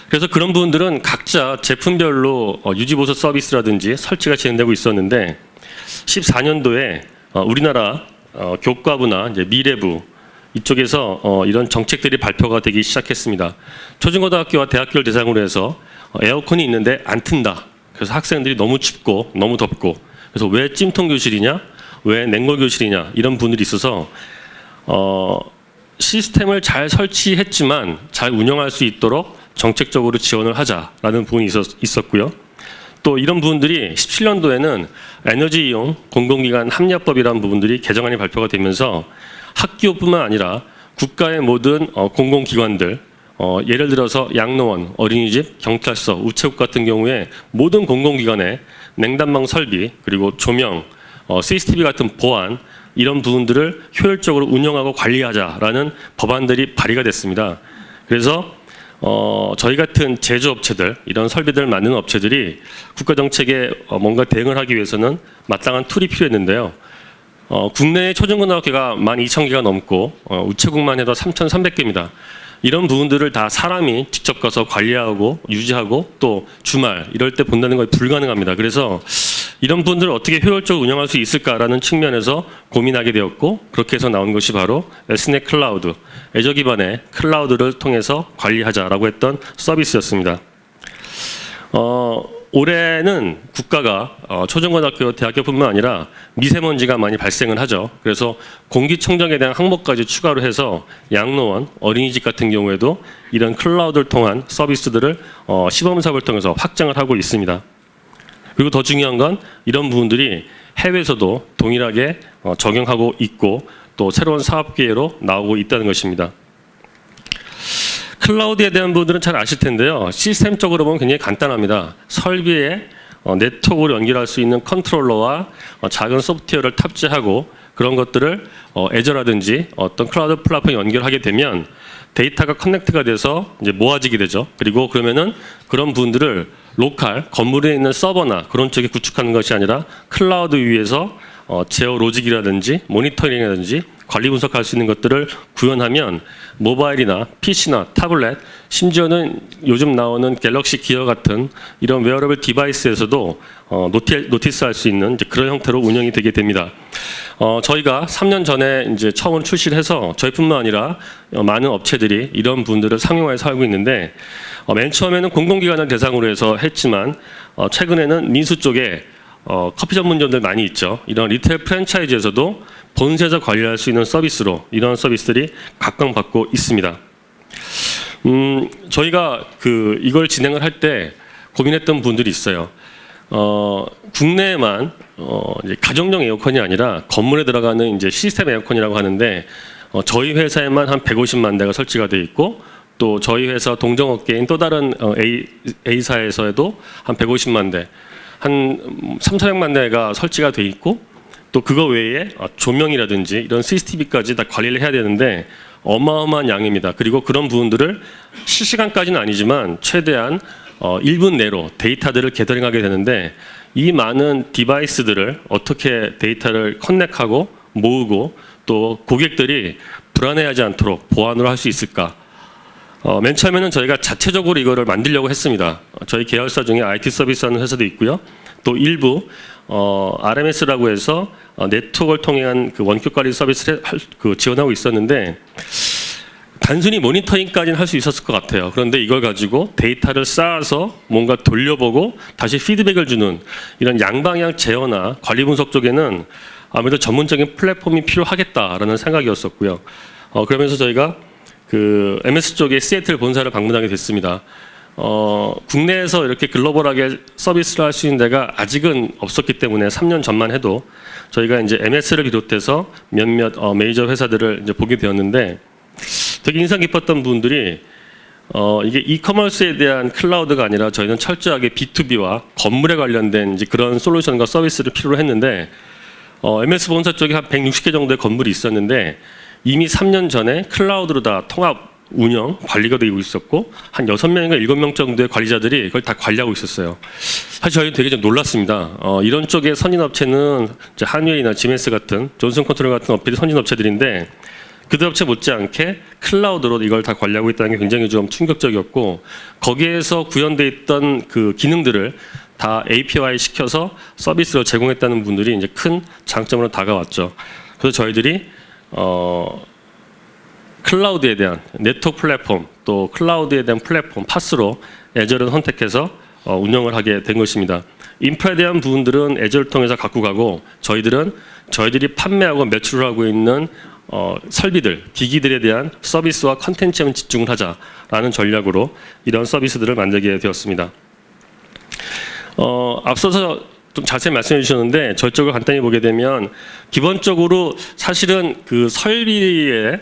그래서 그런 부분들은 각자 제품별로 유지보수 서비스라든지 설치가 진행되고 있었는데 14년도에 우리나라 교과부나 이제 미래부 이쪽에서 이런 정책들이 발표가 되기 시작했습니다. 초중고등학교와 대학교를 대상으로 해서 에어컨이 있는데 안 튼다. 그래서 학생들이 너무 춥고 너무 덥고 그래서 왜 찜통 교실이냐? 왜 냉골 교실이냐? 이런 분들이 있어서 시스템을 잘 설치했지만 잘 운영할 수 있도록 정책적으로 지원을 하자라는 부분이 있었고요. 또 이런 부분들이 17년도에는 에너지 이용 공공기관 합리화법이라는 부분들이 개정안이 발표가 되면서 학교뿐만 아니라 국가의 모든 공공기관들 예를 들어서 양로원, 어린이집, 경찰서, 우체국 같은 경우에 모든 공공기관에 냉난방 설비 그리고 조명, CCTV 같은 보안 이런 부분들을 효율적으로 운영하고 관리하자라는 법안들이 발의가 됐습니다. 그래서 저희 같은 제조업체들 이런 설비들을 만드는 업체들이 국가정책에 뭔가 대응을 하기 위해서는 마땅한 툴이 필요했는데요. 국내의 초중고등학교가 12,000개가 넘고 우체국만 해도 3,300개입니다. 이런 부분들을 다 사람이 직접 가서 관리하고 유지하고 또 주말 이럴 때 본다는 것이 불가능합니다. 그래서 이런 부분들을 어떻게 효율적으로 운영할 수 있을까라는 측면에서 고민하게 되었고 그렇게 해서 나온 것이 바로 Snet 클라우드, 애저 기반의 클라우드를 통해서 관리하자라고 했던 서비스였습니다. 올해는 국가가 초중고등학교, 대학교뿐만 아니라 미세먼지가 많이 발생을 하죠. 그래서 공기청정에 대한 항목까지 추가로 해서 양로원, 어린이집 같은 경우에도 이런 클라우드를 통한 서비스들을 시범 사업을 통해서 확장을 하고 있습니다. 그리고 더 중요한 건 이런 부분들이 해외에서도 동일하게 적용하고 있고 또 새로운 사업 기회로 나오고 있다는 것입니다. 클라우드에 대한 부분들은 잘 아실 텐데요. 시스템적으로 보면 굉장히 간단합니다. 설비에 네트워크로 연결할 수 있는 컨트롤러와 작은 소프트웨어를 탑재하고 그런 것들을 애저라든지 어떤 클라우드 플랫폼에 연결하게 되면 데이터가 커넥트가 돼서 이제 모아지게 되죠. 그리고 그러면은 그런 부분들을 로컬 건물에 있는 서버나 그런 쪽에 구축하는 것이 아니라 클라우드 위에서 제어 로직이라든지 모니터링이라든지 관리 분석할 수 있는 것들을 구현하면 모바일이나 PC나 타블렛, 심지어는 요즘 나오는 갤럭시 기어 같은 이런 웨어러블 디바이스에서도 노티스할 수 있는 이제 그런 형태로 운영이 되게 됩니다. 저희가 3년 전에 이제 처음으로 출시를 해서 저희뿐만 아니라 많은 업체들이 이런 분들을 상용화해서 하고 있는데 맨 처음에는 공공기관을 대상으로 해서 했지만 최근에는 민수 쪽에 커피 전문점들 많이 있죠. 이런 리테일 프랜차이즈에서도 본사에서 관리할 수 있는 서비스로 이런 서비스들이 각광받고 있습니다. 저희가 이걸 진행을 할 때 고민했던 분들이 있어요. 국내에만 이제 가정용 에어컨이 아니라 건물에 들어가는 이제 시스템 에어컨이라고 하는데 저희 회사에만 한 150만 대가 설치가 돼 있고 또 저희 회사 동종업계인 또 다른 A사에서도 한 150만 대, 한 3,400만 대가 설치가 돼 있고 또 그거 외에 조명이라든지 이런 CCTV까지 다 관리를 해야 되는데 어마어마한 양입니다. 그리고 그런 부분들을 실시간까지는 아니지만 최대한 1분 내로 데이터들을 게더링하게 되는데 이 많은 디바이스들을 어떻게 데이터를 커넥하고 모으고 또 고객들이 불안해하지 않도록 보안을 할 수 있을까? 맨 처음에는 저희가 자체적으로 이거를 만들려고 했습니다. 저희 계열사 중에 IT 서비스하는 회사도 있고요. 또 일부 RMS라고 해서 네트워크를 통한 그 원격 관리 서비스를 지원하고 있었는데 단순히 모니터링까지는 할 수 있었을 것 같아요. 그런데 이걸 가지고 데이터를 쌓아서 뭔가 돌려보고 다시 피드백을 주는 이런 양방향 제어나 관리 분석 쪽에는 아무래도 전문적인 플랫폼이 필요하겠다라는 생각이었었고요. 그러면서 저희가 MS 쪽의 시애틀 본사를 방문하게 됐습니다. 국내에서 이렇게 글로벌하게 서비스를 할 수 있는 데가 아직은 없었기 때문에 3년 전만 해도 저희가 이제 MS를 비롯해서 몇몇 메이저 회사들을 이제 보게 되었는데 되게 인상 깊었던 분들이 이게 이커머스에 대한 클라우드가 아니라 저희는 철저하게 B2B와 건물에 관련된 이제 그런 솔루션과 서비스를 필요로 했는데 MS 본사 쪽에 한 160개 정도의 건물이 있었는데 이미 3년 전에 클라우드로 다 통합 운영, 관리가 되고 있었고 한 6명인가 7명 정도의 관리자들이 그걸 다 관리하고 있었어요. 사실 저희는 되게 좀 놀랐습니다. 이런 쪽의 선진업체는 이제 한웨이나 지멘스 같은 존슨 컨트롤 같은 업체들이 선진업체들인데 그들 업체 못지않게 클라우드로 이걸 다 관리하고 있다는 게 굉장히 좀 충격적이었고 거기에서 구현돼 있던 그 기능들을 다 API 시켜서 서비스로 제공했다는 분들이 이제 큰 장점으로 다가왔죠. 그래서 저희들이 클라우드에 대한 네트워크 플랫폼 또 클라우드에 대한 플랫폼 파스로 애저를 선택해서 운영을 하게 된 것입니다. 인프라에 대한 부분들은 애저를 통해서 갖고 가고 저희들이 판매하고 매출을 하고 있는 설비들, 기기들에 대한 서비스와 컨텐츠에 집중을 하자라는 전략으로 이런 서비스들을 만들게 되었습니다. 앞서서 좀 자세히 말씀해 주셨는데 저희 쪽을 간단히 보게 되면 기본적으로 사실은 그 설비에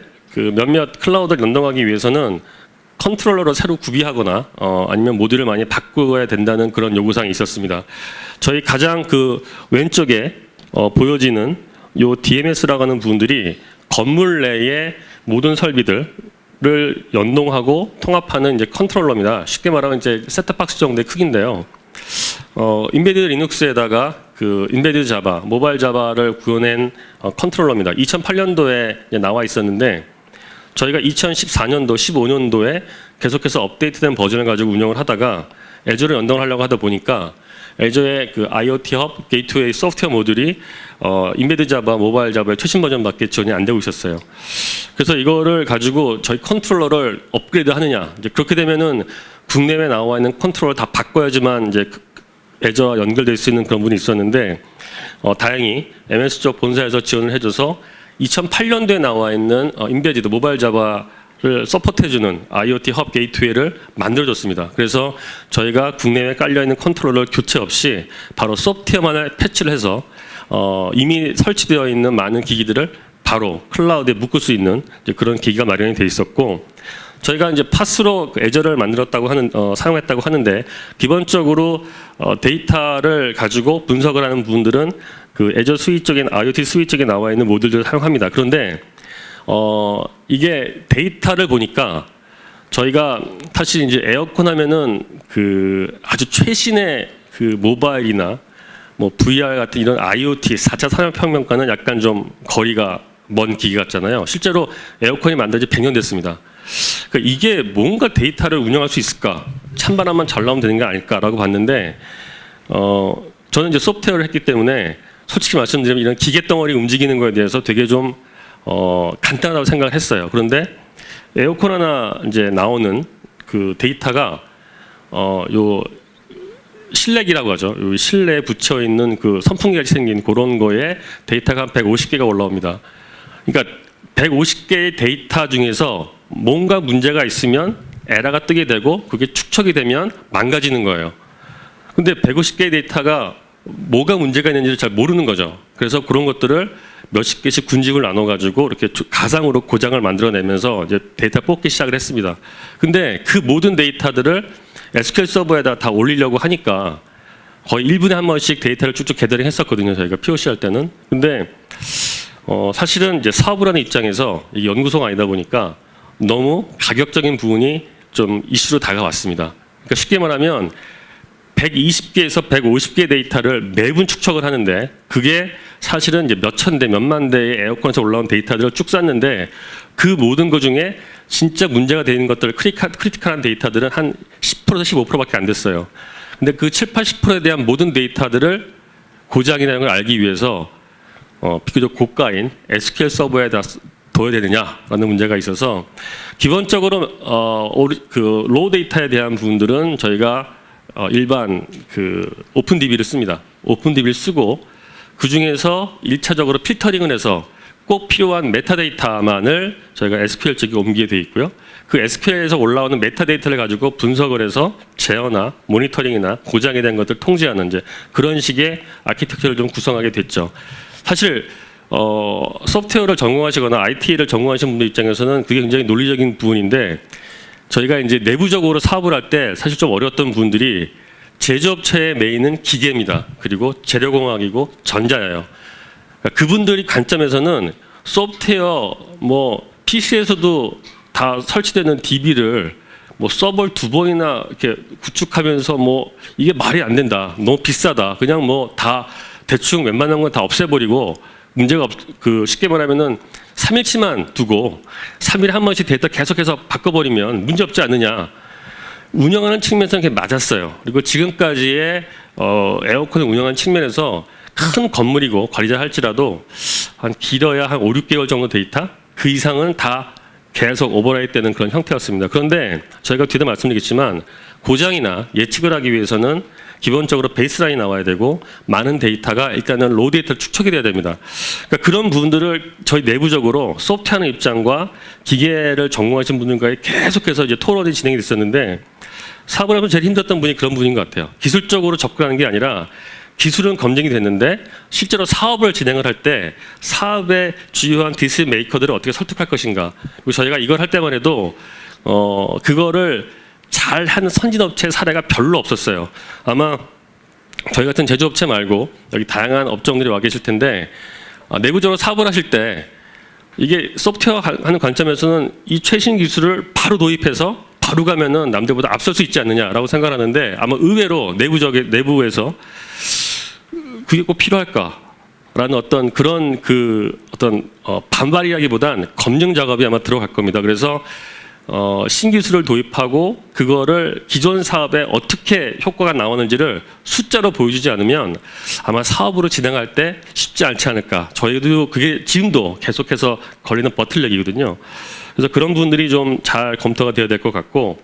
몇몇 클라우드를 연동하기 위해서는 컨트롤러를 새로 구비하거나 아니면 모듈을 많이 바꿔야 된다는 그런 요구사항이 있었습니다. 저희 가장 왼쪽에 보여지는 요 DMS라고 하는 부분들이 건물 내의 모든 설비들을 연동하고 통합하는 이제 컨트롤러입니다. 쉽게 말하면 이제 셋탑박스 정도의 크기인데요. 인베디드 리눅스에다가 인베디드 자바, 모바일 자바를 구현한 컨트롤러입니다. 2008년도에 나와 있었는데 저희가 2014년도, 15년도에 계속해서 업데이트된 버전을 가지고 운영을 하다가 애저를 연동을 하려고 하다 보니까 애저의 IoT 헙 게이트웨이 소프트웨어 모듈이 인베디드 자바, 모바일 자바의 최신 버전밖에 지원이 안 되고 있었어요. 그래서 이거를 가지고 저희 컨트롤러를 업그레이드 하느냐, 이제 그렇게 되면은 국내에 나와 있는 컨트롤을 다 바꿔야지만 이제 애저와 연결될 수 있는 그런 부분이 있었는데 다행히 MS 쪽 본사에서 지원을 해줘서 2008년도에 나와 있는 인베디드 모바일 자바를 서포트해주는 IoT 헙 게이트웨이를 만들어줬습니다. 그래서 저희가 국내에 깔려있는 컨트롤러 교체 없이 바로 소프트웨어만을 패치를 해서 이미 설치되어 있는 많은 기기들을 바로 클라우드에 묶을 수 있는 그런 기기가 마련이 돼 있었고 저희가 이제 파스로 애저를 만들었다고 사용했다고 하는데 기본적으로 데이터를 가지고 분석을 하는 부분들은 애저 스위치 쪽에 IoT 스위치 쪽에 나와 있는 모듈들을 사용합니다. 그런데 이게 데이터를 보니까 저희가 사실 이제 에어컨 하면은 그 아주 최신의 그 모바일이나 뭐 VR 같은 이런 IoT 4차 산업혁명과는 약간 좀 거리가 먼 기기 같잖아요. 실제로 에어컨이 만든 지 100년 됐습니다. 그러니까 이게 뭔가 데이터를 운영할 수 있을까? 찬바람만 잘 나오면 되는 게 아닐까라고 봤는데 저는 이제 소프트웨어를 했기 때문에 솔직히 말씀드리면 이런 기계 덩어리 움직이는 거에 대해서 되게 좀 간단하다고 생각을 했어요. 그런데 에어컨 하나 이제 나오는 그 데이터가 요 실내기라고 하죠. 요 실내에 붙여 있는 그 선풍기 같이 생긴 그런 거에 데이터가 한 150개가 올라옵니다. 그러니까 150개의 데이터 중에서 뭔가 문제가 있으면 에러가 뜨게 되고 그게 축적이 되면 망가지는 거예요. 근데 150개의 데이터가 뭐가 문제가 있는지를 잘 모르는 거죠. 그래서 그런 것들을 몇십 개씩 군집을 나눠가지고 이렇게 가상으로 고장을 만들어내면서 이제 데이터 뽑기 시작을 했습니다. 근데 그 모든 데이터들을 SQL 서버에다 다 올리려고 하니까 거의 1분에 한 번씩 데이터를 쭉쭉 게더링 했었거든요. 저희가 POC 할 때는. 근데 사실은 이제 사업을 하는 입장에서 이게 연구소가 아니다 보니까 너무 가격적인 부분이 좀 이슈로 다가왔습니다. 그러니까 쉽게 말하면 120개에서 150개 데이터를 매분 축적을 하는데 그게 사실은 이제 몇천 대, 몇만 대의 에어컨에서 올라온 데이터들을 쭉 쌌는데 그 모든 것 중에 진짜 문제가 되는 것들, 크리티컬한 데이터들은 한 10%에서 15%밖에 안 됐어요. 근데 그 7, 80%에 대한 모든 데이터들을 고장이라는 걸 알기 위해서 비교적 고가인 SQL 서버에다 둬야 되느냐라는 문제가 있어서 기본적으로 그 로우 데이터에 대한 부분들은 저희가 일반 그 오픈DB를 씁니다. 오픈DB를 쓰고 그 중에서 1차적으로 필터링을 해서 꼭 필요한 메타데이터만을 저희가 SQL 쪽에 옮기게 돼 있고요. 그 SQL에서 올라오는 메타데이터를 가지고 분석을 해서 제어나 모니터링이나 고장에 대한 것들을 통제하는 이제 그런 식의 아키텍처를 좀 구성하게 됐죠. 사실 소프트웨어를 전공하시거나 IT를 전공하시는 분들 입장에서는 그게 굉장히 논리적인 부분인데 저희가 이제 내부적으로 사업을 할 때 사실 좀 어려웠던 부분들이 제조업체의 메인은 기계입니다. 그리고 재료공학이고 전자예요. 그러니까 그분들이 관점에서는 소프트웨어 뭐 PC에서도 다 설치되는 DB를 뭐 서버를 2번이나 이렇게 구축하면서 뭐 이게 말이 안 된다. 너무 비싸다. 그냥 뭐 다 대충 웬만한 건 다 없애버리고 문제가 쉽게 말하면은 3일치만 두고 3일에 한 번씩 데이터 계속해서 바꿔버리면 문제 없지 않느냐. 운영하는 측면에서는 그게 맞았어요. 그리고 지금까지의 에어컨을 운영하는 측면에서 큰 건물이고 관리자 할지라도 한 길어야 한 5, 6개월 정도 데이터 그 이상은 다 계속 오버라이트 되는 그런 형태였습니다. 그런데 저희가 뒤에 말씀드리겠지만 고장이나 예측을 하기 위해서는 기본적으로 베이스라인이 나와야 되고 많은 데이터가 일단은 로우 데이터를 축적이 돼야 됩니다. 그러니까 그런 부분들을 저희 내부적으로 소프트웨어 입장과 기계를 전공하신 분들과의 계속해서 이제 토론이 진행이 됐었는데 사업을 하면 제일 힘들었던 분이 그런 분인 것 같아요. 기술적으로 접근하는 게 아니라 기술은 검증이 됐는데 실제로 사업을 진행을 할 때 사업의 주요한 디시전 메이커들을 어떻게 설득할 것인가. 그리고 저희가 이걸 할 때만 해도 그거를 잘하는 선진업체 사례가 별로 없었어요. 아마 저희 같은 제조업체 말고 여기 다양한 업종들이 와 계실 텐데 내부적으로 사업을 하실 때 이게 소프트웨어 하는 관점에서는 이 최신 기술을 바로 도입해서 바로 가면은 남들보다 앞설 수 있지 않느냐라고 생각하는데 아마 의외로 내부에서 그게 꼭 필요할까라는 어떤 그런 반발이라기보단 검증 작업이 아마 들어갈 겁니다. 그래서 신기술을 도입하고 그거를 기존 사업에 어떻게 효과가 나오는지를 숫자로 보여주지 않으면 아마 사업으로 진행할 때 쉽지 않지 않을까. 저희도 그게 지금도 계속해서 걸리는 버틀렉이거든요. 그래서 그런 부분들이 좀 잘 검토가 되어야 될 것 같고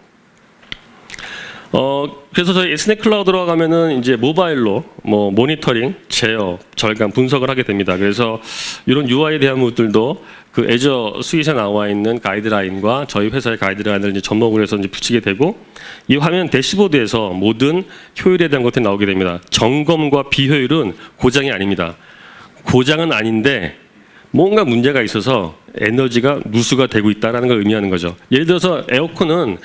그래서 저희 SNET 클라우드로 가면은 이제 모바일로 뭐 모니터링, 제어, 절감, 분석을 하게 됩니다. 그래서 이런 UI에 대한 부분들도 그 애저 스윗에 나와 있는 가이드라인과 저희 회사의 가이드라인을 이제 접목을 해서 이제 붙이게 되고 이 화면 대시보드에서 모든 효율에 대한 것들이 나오게 됩니다. 점검과 비효율은 고장이 아닙니다. 고장은 아닌데 뭔가 문제가 있어서 에너지가 누수가 되고 있다는 걸 의미하는 거죠. 예를 들어서 에어컨은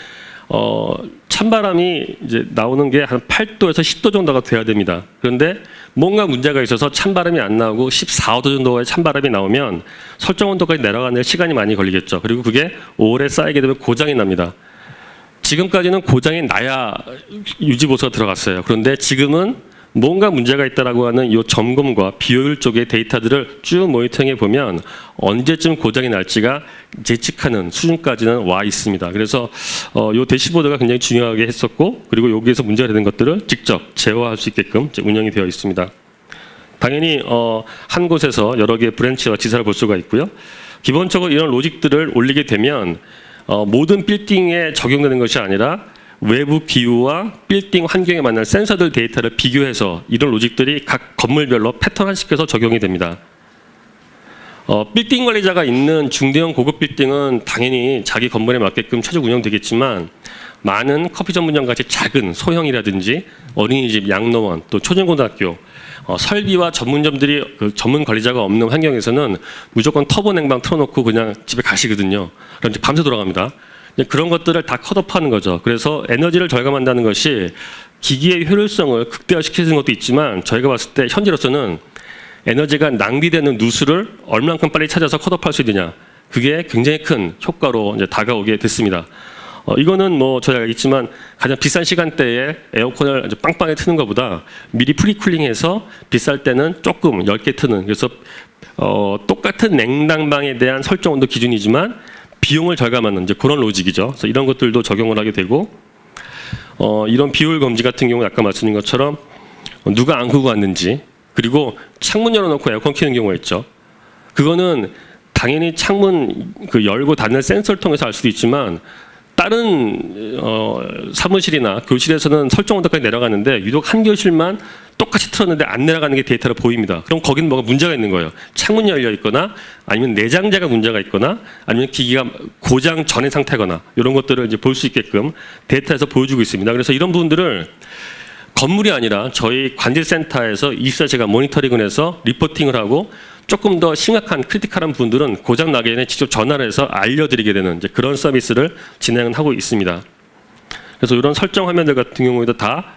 찬바람이 이제 나오는 게 한 8도에서 10도 정도가 돼야 됩니다. 그런데 뭔가 문제가 있어서 찬바람이 안 나오고 14도 정도의 찬바람이 나오면 설정 온도까지 내려가는 데 시간이 많이 걸리겠죠. 그리고 그게 오래 쌓이게 되면 고장이 납니다. 지금까지는 고장이 나야 유지보수가 들어갔어요. 그런데 지금은 뭔가 문제가 있다라고 하는 이 점검과 비효율 쪽의 데이터들을 쭉 모니터링해 보면 언제쯤 고장이 날지가 예측하는 수준까지는 와 있습니다. 그래서 이 대시보드가 굉장히 중요하게 했었고, 그리고 여기에서 문제가 되는 것들을 직접 제어할 수 있게끔 이제 운영이 되어 있습니다. 당연히 한 곳에서 여러 개의 브랜치와 지사를 볼 수가 있고요. 기본적으로 이런 로직들을 올리게 되면 모든 빌딩에 적용되는 것이 아니라 외부 기후와 빌딩 환경에 맞는 센서들 데이터를 비교해서 이런 로직들이 각 건물별로 패턴화시켜서 적용이 됩니다. 빌딩 관리자가 있는 중대형 고급 빌딩은 당연히 자기 건물에 맞게끔 최적 운영되겠지만, 많은 커피 전문점 같이 작은 소형이라든지 어린이집, 양로원, 또 초중고등학교 설비와 전문점들이 그 전문 관리자가 없는 환경에서는 무조건 터보 냉방 틀어놓고 그냥 집에 가시거든요. 그럼 이제 밤새 돌아갑니다. 그런 것들을 다 컷오프하는 거죠. 그래서 에너지를 절감한다는 것이 기기의 효율성을 극대화시키는 것도 있지만, 저희가 봤을 때 현재로서는 에너지가 낭비되는 누수를 얼만큼 빨리 찾아서 컷오프할 수 있느냐, 그게 굉장히 큰 효과로 이제 다가오게 됐습니다. 이거는 뭐 저희가 알겠지만 가장 비싼 시간대에 에어컨을 아주 빵빵하게 트는 것보다 미리 프리쿨링해서 비쌀 때는 조금 얇게 트는, 그래서 똑같은 냉난방에 대한 설정 온도 기준이지만 비용을 절감하는 이제 그런 로직이죠. 그래서 이런 것들도 적용을 하게 되고, 이런 비효율 검지 같은 경우 아까 말씀드린 것처럼 누가 안 끄고 왔는지, 그리고 창문 열어놓고 에어컨 켜는 경우가 있죠. 그거는 당연히 창문 그 열고 닫는 센서를 통해서 알 수도 있지만, 다른 사무실이나 교실에서는 설정 온도까지 내려가는데 유독 한 교실만 똑같이 틀었는데 안 내려가는 게 데이터로 보입니다. 그럼 거기는 뭐가 문제가 있는 거예요. 창문이 열려 있거나, 아니면 내장재가 문제가 있거나, 아니면 기기가 고장 전의 상태거나, 이런 것들을 이제 볼 수 있게끔 데이터에서 보여주고 있습니다. 그래서 이런 부분들을 건물이 아니라 저희 관제센터에서 24시간 모니터링을 해서 리포팅을 하고, 조금 더 심각한 크리티컬한 부분들은 고장 나기 전에 직접 전화를 해서 알려드리게 되는 이제 그런 서비스를 진행을 하고 있습니다. 그래서 이런 설정 화면들 같은 경우에도 다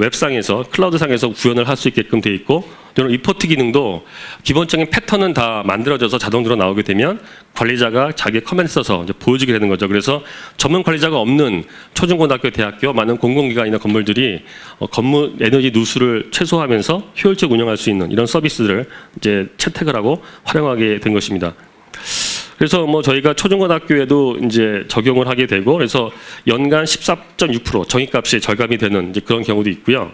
웹상에서, 클라우드상에서 구현을 할 수 있게끔 되어 있고, 이런 리포트 기능도 기본적인 패턴은 다 만들어져서 자동으로 나오게 되면 관리자가 자기의 커맨드 써서 이제 보여주게 되는 거죠. 그래서 전문 관리자가 없는 초중고등학교, 대학교, 많은 공공기관이나 건물들이 건물 에너지 누수를 최소화하면서 효율적 운영할 수 있는 이런 서비스들을 이제 채택을 하고 활용하게 된 것입니다. 그래서 뭐 저희가 초중고등학교에도 이제 적용을 하게 되고, 그래서 연간 14.6% 정액값이 절감이 되는 이제 그런 경우도 있고요.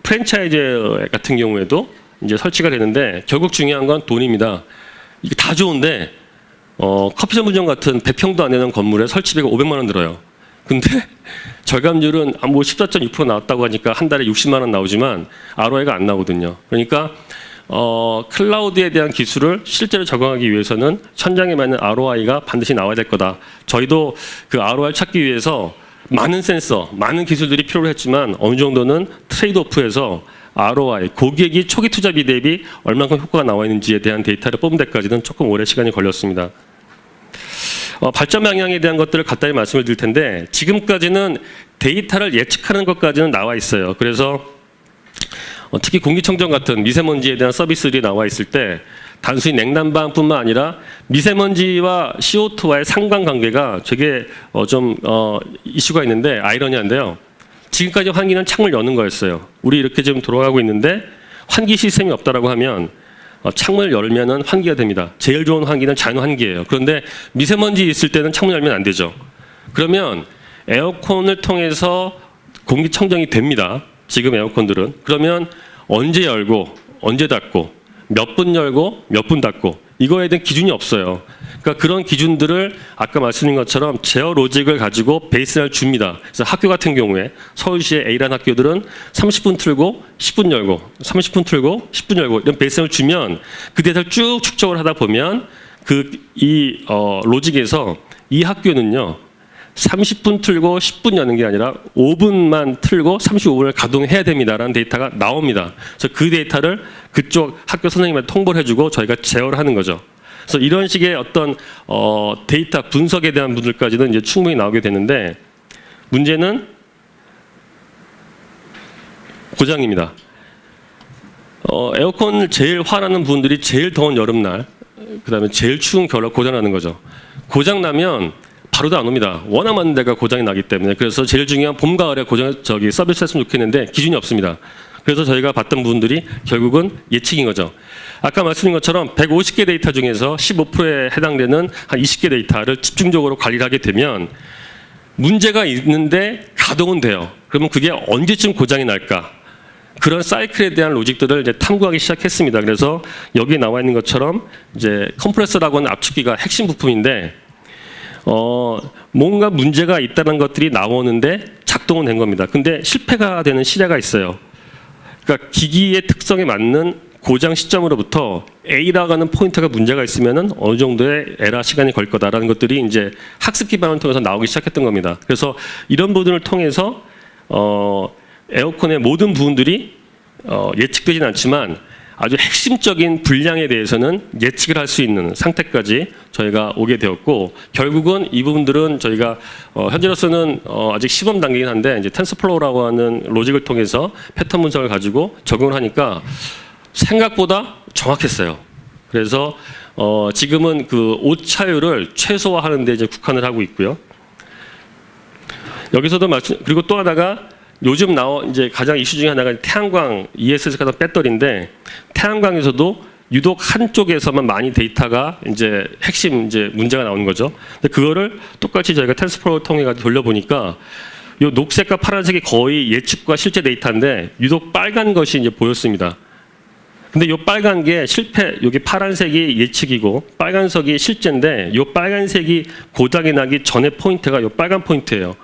프랜차이즈 같은 경우에도 이제 설치가 되는데, 결국 중요한 건 돈입니다. 이게 다 좋은데 커피 전문점 같은 100평도 안 되는 건물에 설치비가 500만 원 들어요. 근데 절감률은 뭐 14.6% 나왔다고 하니까 한 달에 60만 원 나오지만 ROI가 안 나오거든요. 그러니까 클라우드에 대한 기술을 실제로 적용하기 위해서는 현장에 맞는 ROI가 반드시 나와야 될 거다. 저희도 그 ROI를 찾기 위해서 많은 센서, 많은 기술들이 필요로 했지만 어느 정도는 트레이드오프해서 ROI, 고객이 초기 투자비 대비 얼마큼 효과가 나와 있는지에 대한 데이터를 뽑는 데까지는 조금 오래 시간이 걸렸습니다. 발전 방향에 대한 것들을 간단히 말씀을 드릴 텐데, 지금까지는 데이터를 예측하는 것까지는 나와 있어요. 그래서 특히 공기청정 같은 미세먼지에 대한 서비스들이 나와 있을 때 단순히 냉난방뿐만 아니라 미세먼지와 CO2와의 상관관계가 되게 좀 이슈가 있는데 아이러니한데요. 지금까지 환기는 창문을 여는 거였어요. 우리 이렇게 지금 돌아가고 있는데 환기 시스템이 없다라고 하면 창문을 열면은 환기가 됩니다. 제일 좋은 환기는 자연 환기예요. 그런데 미세먼지 있을 때는 창문 열면 안 되죠. 그러면 에어컨을 통해서 공기청정이 됩니다. 지금 에어컨들은. 그러면 언제 열고 언제 닫고 몇 분 열고 몇 분 닫고 이거에 대한 기준이 없어요. 그러니까 그런 기준들을 아까 말씀드린 것처럼 제어 로직을 가지고 베이스라인을 줍니다. 그래서 학교 같은 경우에 서울시의 A라는 학교들은 30분 틀고 10분 열고 30분 틀고 10분 열고 이런 베이스라인을 주면 그 데이터를 쭉 축적을 하다 보면 이 로직에서 이 학교는요 30분 틀고 10분 여는 게 아니라 5분만 틀고 35분을 가동해야 됩니다라는 데이터가 나옵니다. 그래서 그 데이터를 그쪽 학교 선생님한테 통보를 해주고 저희가 제어를 하는 거죠. 그래서 이런 식의 어떤 데이터 분석에 대한 분들까지는 이제 충분히 나오게 되는데, 문제는 고장입니다. 에어컨을 제일 화나는 분들이 제일 더운 여름날, 그다음에 제일 추운 겨울날 고장나는 거죠. 고장 나면 바로도 안 옵니다. 워낙 많은 데가 고장이 나기 때문에. 그래서 제일 중요한 봄, 가을에 서비스 했으면 좋겠는데 기준이 없습니다. 그래서 저희가 봤던 부분들이 결국은 예측인 거죠. 아까 말씀드린 것처럼 150개 데이터 중에서 15%에 해당되는 한 20개 데이터를 집중적으로 관리를 하게 되면 문제가 있는데 가동은 돼요. 그러면 그게 언제쯤 고장이 날까? 그런 사이클에 대한 로직들을 이제 탐구하기 시작했습니다. 그래서 여기 나와 있는 것처럼 이제 컴프레서라고 하는 압축기가 핵심 부품인데 뭔가 문제가 있다는 것들이 나오는데 작동은 된 겁니다. 근데 실패가 되는 시대가 있어요. 그러니까 기기의 특성에 맞는 고장 시점으로부터 A라고 하는 포인트가 문제가 있으면은 어느 정도의 에러 시간이 걸 거다라는 것들이 이제 학습 기반을 통해서 나오기 시작했던 겁니다. 그래서 이런 부분을 통해서 에어컨의 모든 부분들이 예측되진 않지만 아주 핵심적인 분량에 대해서는 예측을 할 수 있는 상태까지 저희가 오게 되었고, 결국은 이 부분들은 저희가 현재로서는 아직 시범 단계이긴 한데 이제 텐서플로우라고 하는 로직을 통해서 패턴 분석을 가지고 적용을 하니까 생각보다 정확했어요. 그래서 지금은 그 오차율을 최소화하는 데 이제 국한을 하고 있고요. 여기서도 그리고 또 하나가 요즘 이제 가장 이슈 중에 하나가 태양광 ESS가 배터리인데, 태양광에서도 유독 한쪽에서만 많이 데이터가 이제 핵심 이제 문제가 나오는 거죠. 근데 그거를 똑같이 저희가 텐서플로우를 통해 돌려보니까 요 녹색과 파란색이 거의 예측과 실제 데이터인데 유독 빨간 것이 이제 보였습니다. 근데 요 빨간 게 여기 파란색이 예측이고 빨간색이 실제인데 요 빨간색이 고장이 나기 전에 포인트가 요 빨간 포인트예요.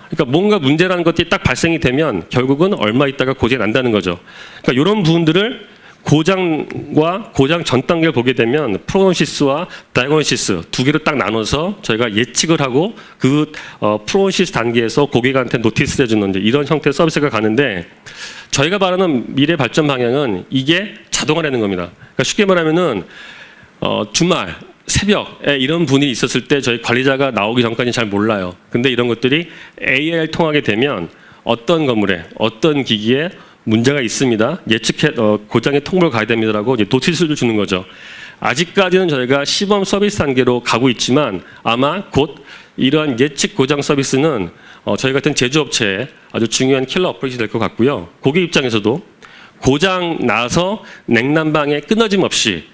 그러니까 뭔가 문제라는 것들이 딱 발생이 되면 결국은 얼마 있다가 고장이 난다는 거죠. 그러니까 이런 부분들을 고장과 고장 전 단계를 보게 되면 프로노시스와 다이그노시스 두 개로 딱 나눠서 저희가 예측을 하고 그 프로노시스 단계에서 고객한테 노티스를 해주는 이런 형태의 서비스가 가는데, 저희가 바라는 미래 발전 방향은 이게 자동화라는 겁니다. 그러니까 쉽게 말하면은 주말 새벽에 이런 분이 있었을 때 저희 관리자가 나오기 전까지는 잘 몰라요. 근데 이런 것들이 AI를 통하게 되면 어떤 건물에 어떤 기기에 문제가 있습니다. 고장의 통보를 가야 됩니다라고 이제 노티스를 주는 거죠. 아직까지는 저희가 시범 서비스 단계로 가고 있지만 아마 곧 이러한 예측 고장 서비스는 저희 같은 제조업체에 아주 중요한 킬러 어플이 될 것 같고요. 고객 입장에서도 고장 나서 냉난방에 끊어짐 없이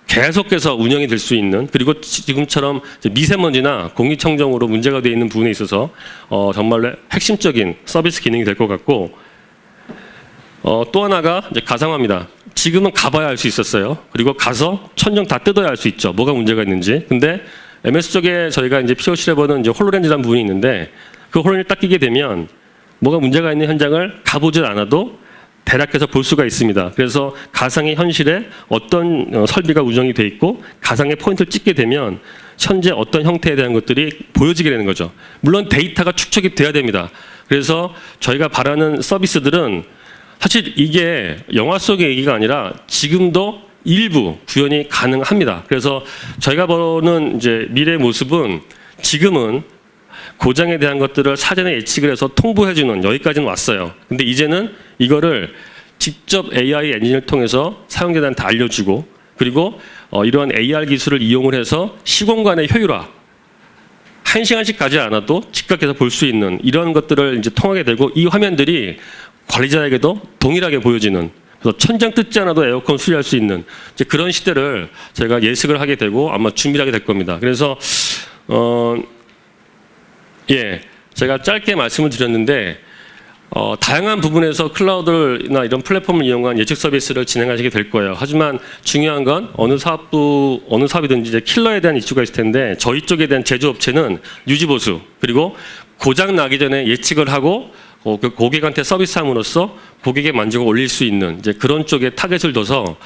계속해서 운영이 될 수 있는, 그리고 지금처럼 미세먼지나 공기청정으로 문제가 되어 있는 부분에 있어서 정말로 핵심적인 서비스 기능이 될 것 같고, 또 하나가 이제 가상화입니다. 지금은 가봐야 알 수 있었어요. 그리고 가서 천정 다 뜯어야 알 수 있죠. 뭐가 문제가 있는지. 근데 MS 쪽에 저희가 이제 POC를 해보는 이제 홀로렌즈라는 부분이 있는데, 그 홀로렌즈 딱 끼게 되면 뭐가 문제가 있는 현장을 가보질 않아도 대략해서 볼 수가 있습니다. 그래서 가상의 현실에 어떤 설비가 운영이 돼 있고 가상의 포인트를 찍게 되면 현재 어떤 형태에 대한 것들이 보여지게 되는 거죠. 물론 데이터가 축적이 돼야 됩니다. 그래서 저희가 바라는 서비스들은 사실 이게 영화 속의 얘기가 아니라 지금도 일부 구현이 가능합니다. 그래서 저희가 보는 이제 미래의 모습은 지금은 고장에 대한 것들을 사전에 예측을 해서 통보해주는 여기까지는 왔어요. 근데 이제는 이거를 직접 AI 엔진을 통해서 사용자들한테 알려주고, 그리고 이러한 AR 기술을 이용을 해서 시공간의 효율화, 1시간씩 가지 않아도 즉각해서 볼 수 있는 이런 것들을 이제 통하게 되고, 이 화면들이 관리자에게도 동일하게 보여지는, 그래서 천장 뜯지 않아도 에어컨 수리할 수 있는 이제 그런 시대를 저희가 예측을 하게 되고 아마 준비를 하게 될 겁니다. 그래서 제가 짧게 말씀을 드렸는데 다양한 부분에서 클라우드나 이런 플랫폼을 이용한 예측 서비스를 진행하시게 될 거예요. 하지만 중요한 건 어느 사업이든지 이제 킬러에 대한 이슈가 있을 텐데, 저희 쪽에 대한 제조업체는 유지 보수, 그리고 고장 나기 전에 예측을 하고 고객한테 서비스함으로써 고객의 만족을 올릴 수 있는 이제 그런 쪽에 타겟을 둬서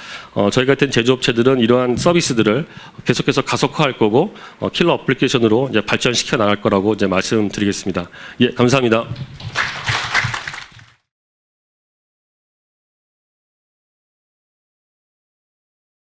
저희 같은 제조업체들은 이러한 서비스들을 계속해서 가속화할 거고 킬러 어플리케이션으로 이제 발전시켜 나갈 거라고 이제 말씀드리겠습니다. 예, 감사합니다.